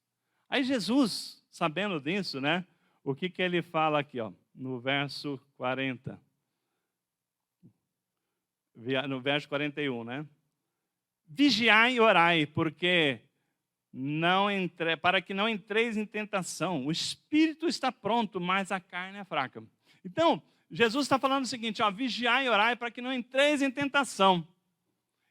S1: Aí Jesus, sabendo disso, né, o que ele fala aqui, ó, no verso 40. No verso 41, né? Vigiai e orai, para que não entreis em tentação. O espírito está pronto, mas a carne é fraca. Então, Jesus está falando o seguinte, ó, vigiai e orai para que não entreis em tentação.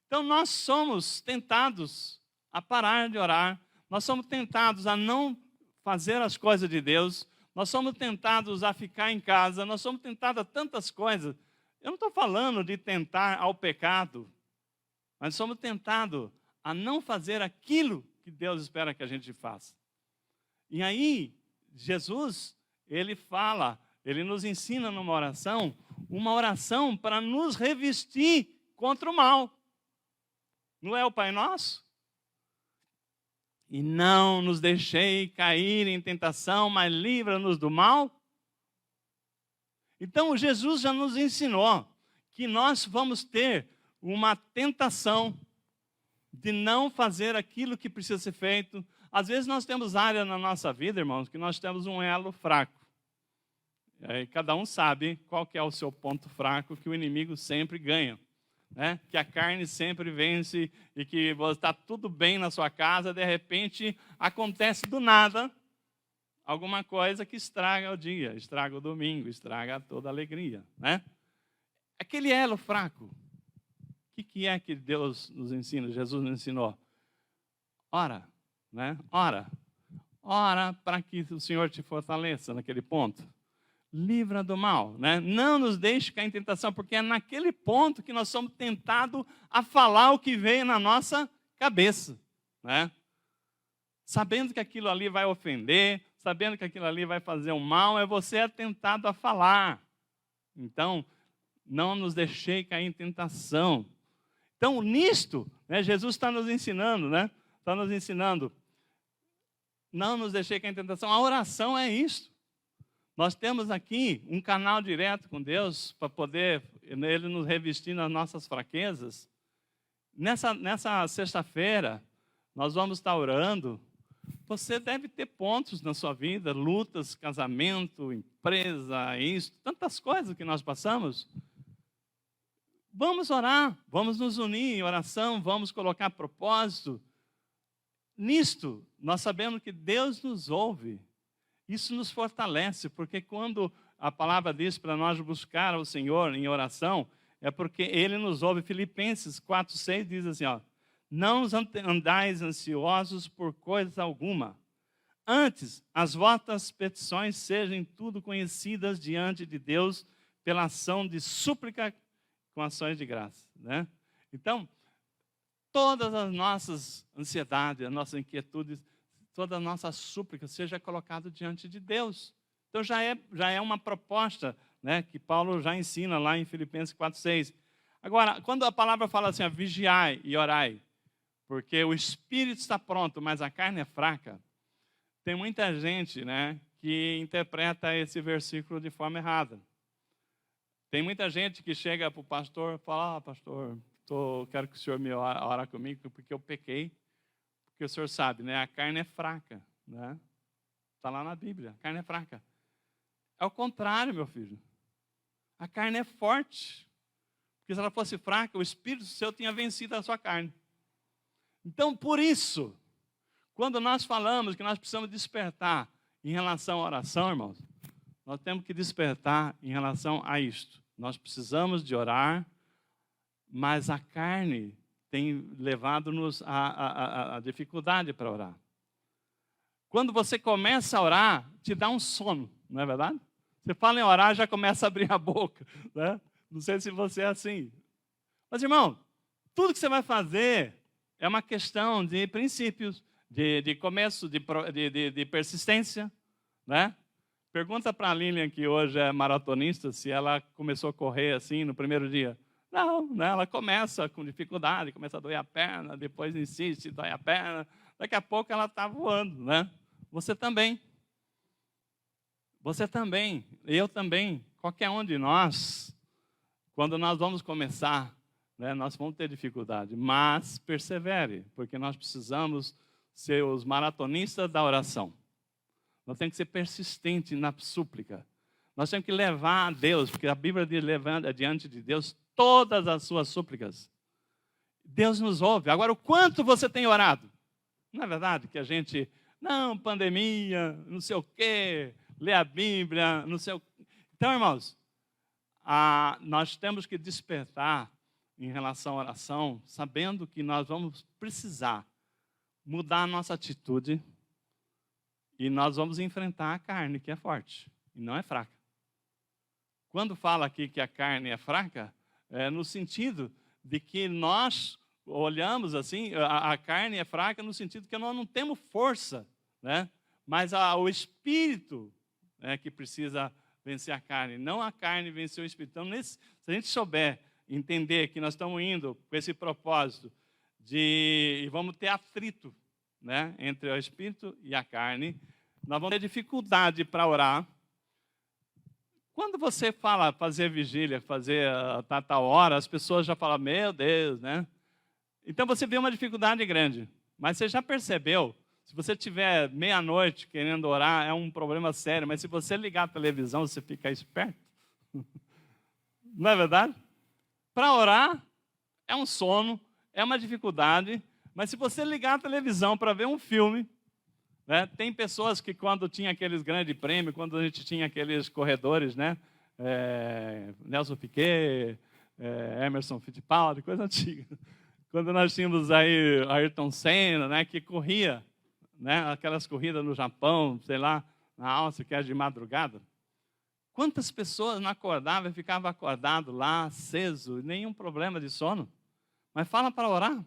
S1: Então, nós somos tentados a parar de orar, nós somos tentados a não fazer as coisas de Deus, nós somos tentados a ficar em casa, nós somos tentados a tantas coisas. Eu não estou falando de tentar ao pecado, mas somos tentados a não fazer aquilo que Deus espera que a gente faça. E aí, Jesus, ele fala, ele nos ensina numa oração, uma oração para nos revestir contra o mal. Não é o Pai Nosso? E não nos deixei cair em tentação, mas livra-nos do mal. Então, Jesus já nos ensinou que nós vamos ter uma tentação de não fazer aquilo que precisa ser feito. Às vezes nós temos área na nossa vida, irmãos, que nós temos um elo fraco. E cada um sabe qual que é o seu ponto fraco, que o inimigo sempre ganha. Né? Que a carne sempre vence e que está tudo bem na sua casa, de repente acontece do nada alguma coisa que estraga o dia, estraga o domingo, estraga toda a alegria. Né? Aquele elo fraco, o que é que Deus nos ensina, Jesus nos ensinou? Ora, né? Ora para que o Senhor te fortaleça naquele ponto. Livra do mal, né? Não nos deixe cair em tentação, porque é naquele ponto que nós somos tentados a falar o que veio na nossa cabeça, né? Sabendo que aquilo ali vai ofender, sabendo que aquilo ali vai fazer um mal, você é tentado a falar. Então, não nos deixei cair em tentação. Então, nisto, né, Jesus está nos ensinando, né? Está nos ensinando, não nos deixei cair em tentação. A oração é isso. Nós temos aqui um canal direto com Deus para poder Ele nos revestir nas nossas fraquezas. Nessa sexta-feira, nós vamos estar orando. Você deve ter pontos na sua vida, lutas, casamento, empresa, isso, tantas coisas que nós passamos. Vamos orar, vamos nos unir em oração, vamos colocar propósito. Nisto, nós sabemos que Deus nos ouve. Isso nos fortalece, porque quando a palavra diz para nós buscar ao Senhor em oração, é porque Ele nos ouve. Filipenses 4:6 diz assim, ó, não andais ansiosos por coisa alguma. Antes, as vossas petições sejam tudo conhecidas diante de Deus pela ação de súplica com ações de graça. Né? Então, todas as nossas ansiedades, as nossas inquietudes, toda a nossa súplica seja colocada diante de Deus. Então já é uma proposta, né, que Paulo já ensina lá em Filipenses 4:6. Agora, quando a palavra fala assim, ó, vigiai e orai, porque o espírito está pronto, mas a carne é fraca, Tem muita gente, né, que interpreta esse versículo de forma errada. Tem muita gente que chega para o pastor e fala: pastor, quero que o senhor me ore comigo porque eu pequei. Porque o senhor sabe, né, a carne é fraca. Né? Está lá na Bíblia, a carne é fraca. É o contrário, meu filho. A carne é forte. Porque se ela fosse fraca, o Espírito seu tinha vencido a sua carne. Então, por isso, quando nós falamos que nós precisamos despertar em relação à oração, irmãos, nós temos que despertar em relação a isto. Nós precisamos de orar, mas a carne tem levado-nos a dificuldade para orar. Quando você começa a orar, te dá um sono, não é verdade? Você fala em orar, já começa a abrir a boca. Né? Não sei se você é assim. Mas, irmão, tudo que você vai fazer é uma questão de princípios, de começo, de persistência. Né? Pergunta para a Lilian, que hoje é maratonista, se ela começou a correr assim no primeiro dia. Não, né? Ela começa com dificuldade, começa a doer a perna, depois insiste, dói a perna. Daqui a pouco ela está voando. Né? Você também. Você também, eu também, qualquer um de nós, quando nós vamos começar, né, nós vamos ter dificuldade, mas persevere, porque nós precisamos ser os maratonistas da oração. Nós temos que ser persistentes na súplica. Nós temos que levar a Deus, porque a Bíblia diz: levando diante de Deus todas as suas súplicas. Deus nos ouve. Agora, o quanto você tem orado? Não é verdade que a gente, não, pandemia, não sei o quê, ler a Bíblia, não sei o quê. Então, irmãos, nós temos que despertar em relação à oração, sabendo que nós vamos precisar mudar a nossa atitude e nós vamos enfrentar a carne, que é forte e não é fraca. Quando fala aqui que a carne é fraca, é no sentido de que nós olhamos assim, a carne é fraca no sentido que nós não temos força, né? Mas o espírito é que precisa vencer a carne, não a carne vencer o espírito. Então, se a gente souber entender que nós estamos indo com esse propósito e vamos ter atrito, né, entre o espírito e a carne, nós vamos ter dificuldade para orar. Quando você fala fazer vigília, fazer tal hora, as pessoas já falam: meu Deus, né? Então você vê uma dificuldade grande. Mas você já percebeu, se você tiver meia-noite querendo orar, é um problema sério. Mas se você ligar a televisão, você fica esperto. Não é verdade? Para orar, é um sono, é uma dificuldade. Mas se você ligar a televisão para ver um filme, né, tem pessoas que quando tinha aqueles grandes prêmios, quando a gente tinha aqueles corredores, né, Nelson Piquet, Emerson Fittipaldi, coisa antiga. Quando nós tínhamos aí Ayrton Senna, né, que corria, né, aquelas corridas no Japão, sei lá, na Áustria, que era de madrugada. Quantas pessoas não acordavam e ficavam acordados lá, aceso, nenhum problema de sono? Mas fala para orar.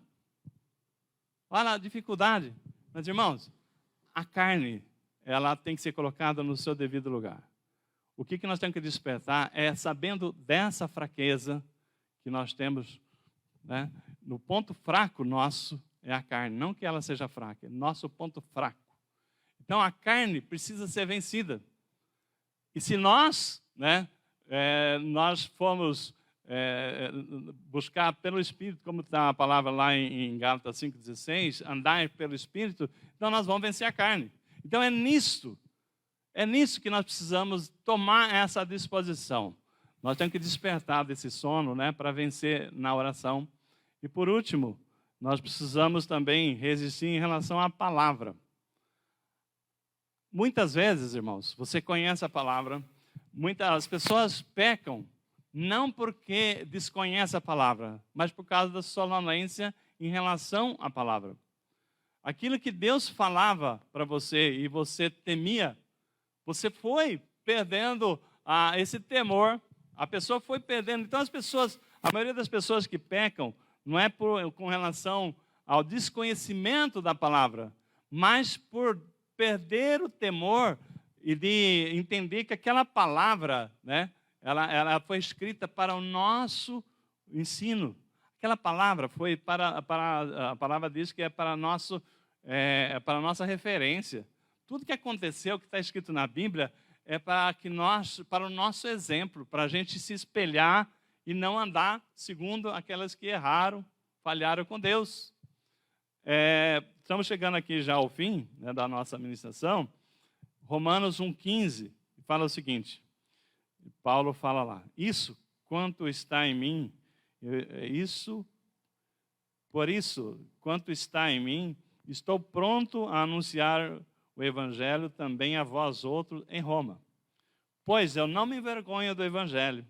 S1: Olha a dificuldade. Mas, irmãos, a carne, ela tem que ser colocada no seu devido lugar. O que nós temos que despertar é, sabendo dessa fraqueza que nós temos, né, no ponto fraco nosso é a carne. Não que ela seja fraca, é nosso ponto fraco. Então, a carne precisa ser vencida. E se nós, né, nós formos buscar pelo Espírito, como está a palavra lá em Gálatas 5,16, andar pelo Espírito, então nós vamos vencer a carne. Então é nisso que nós precisamos tomar essa disposição. Nós temos que despertar desse sono, né, para vencer na oração. E por último, nós precisamos também resistir em relação à palavra. Muitas vezes, irmãos, você conhece a palavra, muitas pessoas pecam não porque desconhecem a palavra, mas por causa da sonolência em relação à palavra. Aquilo que Deus falava para você e você temia, você foi perdendo esse temor, a pessoa foi perdendo. Então a maioria das pessoas que pecam não é com relação ao desconhecimento da palavra, mas por perder o temor e de entender que aquela palavra, né, ela foi escrita para o nosso ensino. Aquela palavra foi a palavra diz que é para a nossa referência, Tudo que aconteceu, que está escrito na Bíblia, é para o nosso exemplo, para a gente se espelhar e não andar segundo aquelas que erraram, falharam com Deus. Estamos chegando aqui já ao fim, né, da nossa administração. Romanos 1,15 fala o seguinte, Paulo fala lá, quanto está em mim, por isso, quanto está em mim, estou pronto a anunciar o Evangelho também a vós outros em Roma. Pois eu não me envergonho do Evangelho,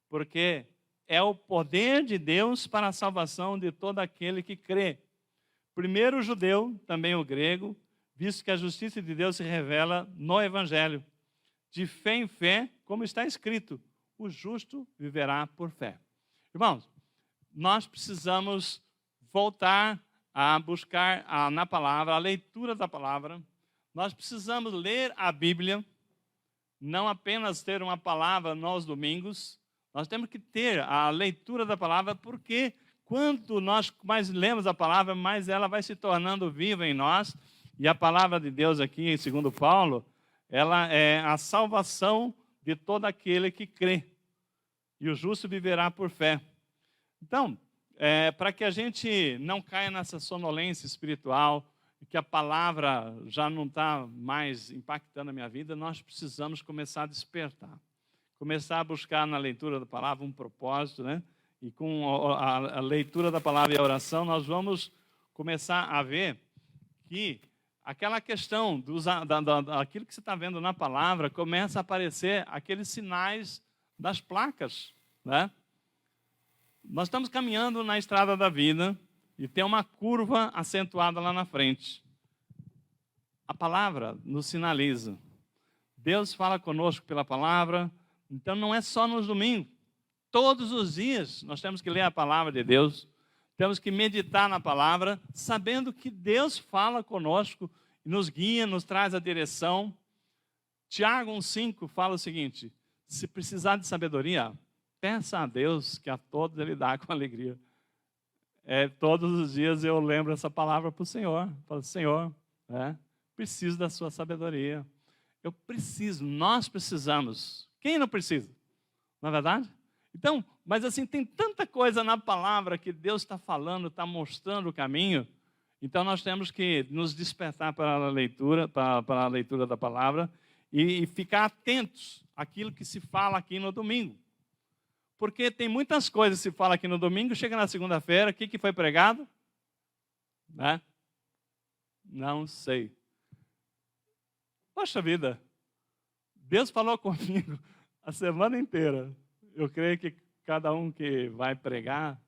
S1: porque é o poder de Deus para a salvação de todo aquele que crê. Primeiro o judeu, também o grego, visto que a justiça de Deus se revela no Evangelho. De fé em fé, como está escrito, o justo viverá por fé. Irmãos, nós precisamos voltar a buscar na palavra, a leitura da palavra. Nós precisamos ler a Bíblia, não apenas ter uma palavra nos domingos. Nós temos que ter a leitura da palavra, porque quanto nós mais lemos a palavra, mais ela vai se tornando viva em nós. E a palavra de Deus aqui, segundo Paulo, ela é a salvação de todo aquele que crê. E o justo viverá por fé. Então, para que a gente não caia nessa sonolência espiritual, que a palavra já não está mais impactando a minha vida, nós precisamos começar a despertar. Começar a buscar na leitura da palavra um propósito, né? E com a leitura da palavra e a oração, nós vamos começar a ver que aquela questão, aquilo que você está vendo na palavra, começa a aparecer aqueles sinais das placas, né? Nós estamos caminhando na estrada da vida e tem uma curva acentuada lá na frente. A palavra nos sinaliza. Deus fala conosco pela palavra, então não é só nos domingos. Todos os dias nós temos que ler a palavra de Deus, temos que meditar na palavra, sabendo que Deus fala conosco, nos guia, nos traz a direção. Tiago 1,5 fala o seguinte, se precisar de sabedoria, peça a Deus, que a todos Ele dá com alegria. Todos os dias eu lembro essa palavra para o Senhor. Falo, Senhor, preciso da sua sabedoria. Nós precisamos. Quem não precisa? Não é verdade? Então, mas assim, tem tanta coisa na palavra que Deus está falando, está mostrando o caminho. Então nós temos que nos despertar para a leitura, para a leitura da palavra e ficar atentos àquilo que se fala aqui no domingo. Porque tem muitas coisas que se fala aqui no domingo, chega na segunda-feira, o que foi pregado? Né? Não sei. Poxa vida, Deus falou comigo a semana inteira. Eu creio que cada um que vai pregar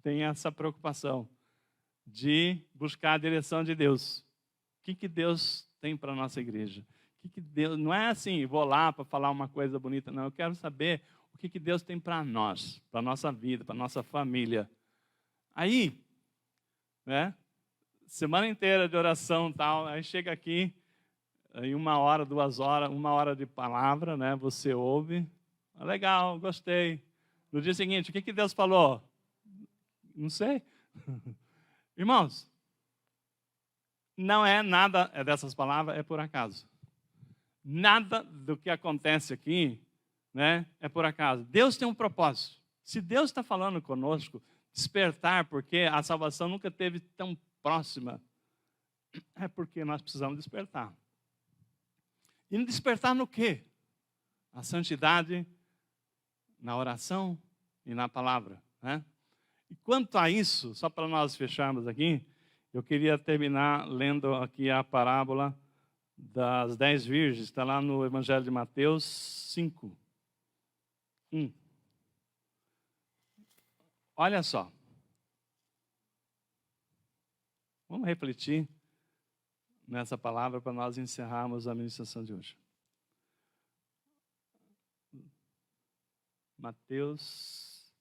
S1: tem essa preocupação de buscar a direção de Deus. O que Deus tem para a nossa igreja? Deus, não é assim, vou lá para falar uma coisa bonita, não. Eu quero saber o que Deus tem para nós, para a nossa vida, para a nossa família. Aí, né, semana inteira de oração e tal, aí chega aqui, em 1 hora, 2 horas, 1 hora de palavra, né, você ouve, legal, gostei. No dia seguinte, o que Deus falou? Não sei. Irmãos, não é nada dessas palavras, é por acaso. Nada do que acontece aqui, né, é por acaso. Deus tem um propósito. Se Deus está falando conosco, despertar, porque a salvação nunca esteve tão próxima, é porque nós precisamos despertar. E despertar no quê? A santidade, na oração e na palavra, né? E quanto a isso, só para nós fecharmos aqui, eu queria terminar lendo aqui a parábola das 10 virgens, está lá no Evangelho de Mateus 5. Olha só. Vamos refletir nessa palavra para nós encerrarmos a ministração de hoje. Mateus...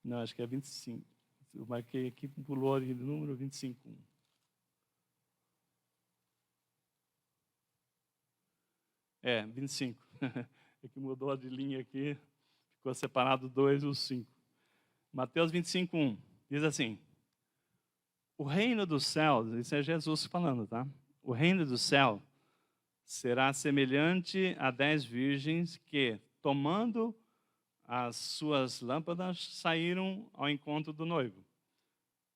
S1: Não, acho que é 25. Eu marquei aqui, pulou ali do número 25. É, 25. É que mudou de linha aqui, ficou separado 2 e o 5. Mateus 25, 1. Diz assim: o reino dos céus, isso é Jesus falando, tá? o reino do céu será semelhante a 10 virgens que, tomando as suas lâmpadas, saíram ao encontro do noivo.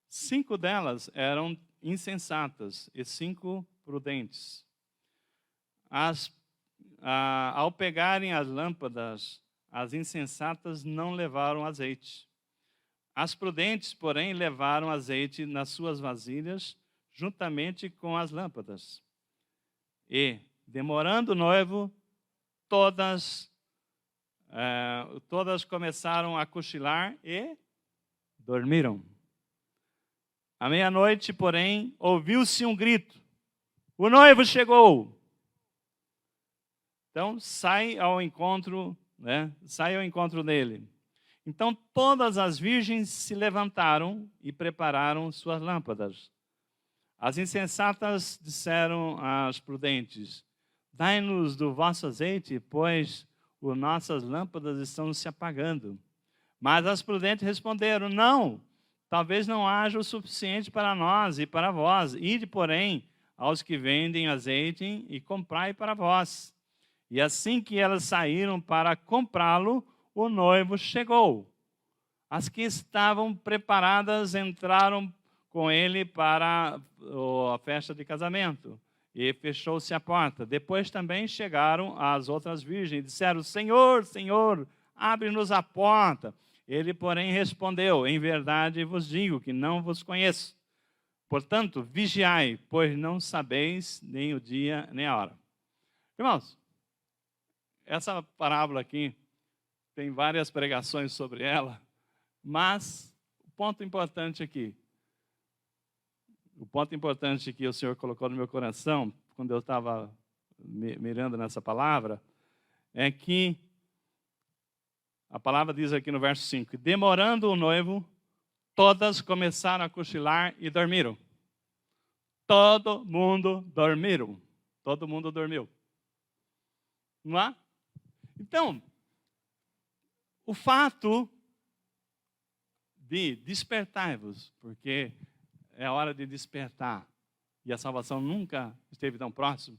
S1: 5 delas eram insensatas e 5 prudentes. Ao pegarem as lâmpadas, as insensatas não levaram azeite. As prudentes, porém, levaram azeite nas suas vasilhas, juntamente com as lâmpadas. E, demorando o noivo, todas começaram a cochilar e dormiram. À meia-noite, porém, ouviu-se um grito: o noivo chegou! Então, sai ao encontro dele. Então, todas as virgens se levantaram e prepararam suas lâmpadas. As insensatas disseram às prudentes: dai-nos do vosso azeite, pois as nossas lâmpadas estão se apagando. Mas as prudentes responderam: não, talvez não haja o suficiente para nós e para vós. Ide, porém, aos que vendem azeite e comprai para vós. E assim que elas saíram para comprá-lo, o noivo chegou. As que estavam preparadas entraram com ele para a festa de casamento. E fechou-se a porta. Depois também chegaram as outras virgens e disseram: Senhor, Senhor, abre-nos a porta. Ele, porém, respondeu: em verdade vos digo que não vos conheço. Portanto, vigiai, pois não sabeis nem o dia nem a hora. Irmãos, essa parábola aqui tem várias pregações sobre ela, mas o ponto importante aqui que o Senhor colocou no meu coração, quando eu estava mirando nessa palavra, é que a palavra diz aqui no verso 5, demorando o noivo, todas começaram a cochilar e dormiram. Todo mundo dormiu. Todo mundo dormiu. Não é? Então, o fato de despertai-vos, porque é a hora de despertar, e a salvação nunca esteve tão próximo,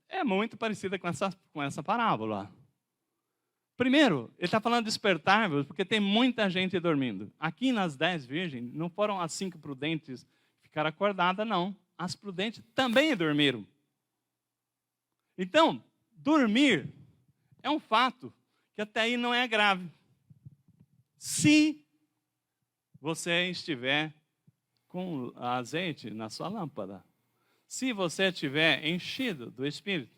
S1: é muito parecida com essa parábola. Primeiro, ele está falando de despertar-vos, porque tem muita gente dormindo. Aqui nas 10 virgens, não foram as 5 prudentes que ficaram acordadas, não. As prudentes também dormiram. Então, dormir é um fato que até aí não é grave. Se você estiver com azeite na sua lâmpada, se você estiver enchido do Espírito,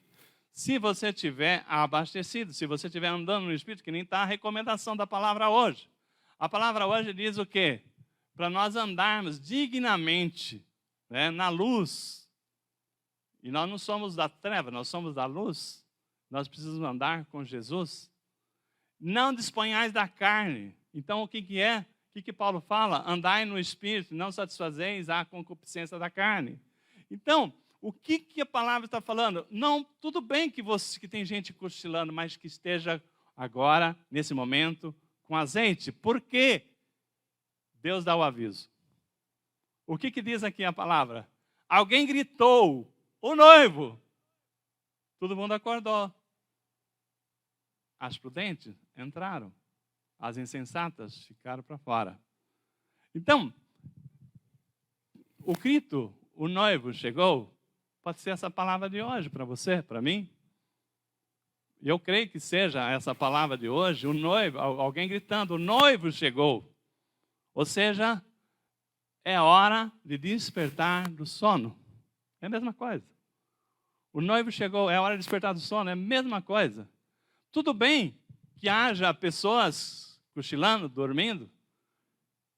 S1: se você estiver abastecido, se você estiver andando no Espírito, que nem está a recomendação da palavra hoje. A palavra hoje diz o quê? Para nós andarmos dignamente, né, na luz. E nós não somos da treva, nós somos da luz. Nós precisamos andar com Jesus. Não disponhais da carne. Então, o que é? O que Paulo fala? Andai no Espírito, não satisfazeis a concupiscência da carne. Então, o que a palavra está falando? Não, tudo bem que tem gente cochilando, mas que esteja agora, nesse momento, com azeite. Por quê? Deus dá o aviso. O que diz aqui a palavra? Alguém gritou, o noivo. Todo mundo acordou. As prudentes entraram. As insensatas ficaram para fora. Então, o grito, o noivo chegou, pode ser essa palavra de hoje para você, para mim. E eu creio que seja essa palavra de hoje, o noivo, alguém gritando, o noivo chegou. Ou seja, é hora de despertar do sono. É a mesma coisa. O noivo chegou, é hora de despertar do sono, é a mesma coisa. Tudo bem que haja pessoas cochilando, dormindo,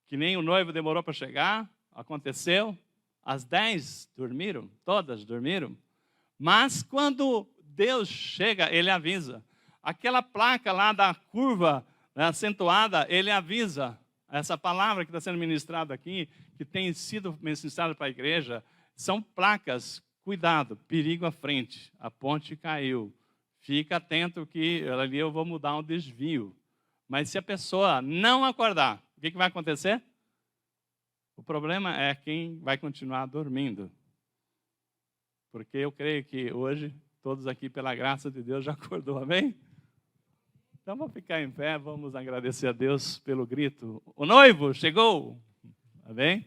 S1: que nem o noivo demorou para chegar, aconteceu. As 10 dormiram, todas dormiram. Mas quando Deus chega, Ele avisa. Aquela placa lá da curva, né, acentuada, Ele avisa. Essa palavra que está sendo ministrada aqui, que tem sido ministrada para a igreja, são placas. Cuidado, perigo à frente, a ponte caiu. Fica atento que ali eu vou mudar um desvio. Mas se a pessoa não acordar, o que vai acontecer? O problema é quem vai continuar dormindo. porque eu creio que hoje todos aqui, pela graça de Deus, já acordou, amém? Então vamos ficar em pé, vamos agradecer a Deus pelo grito. O noivo chegou, amém?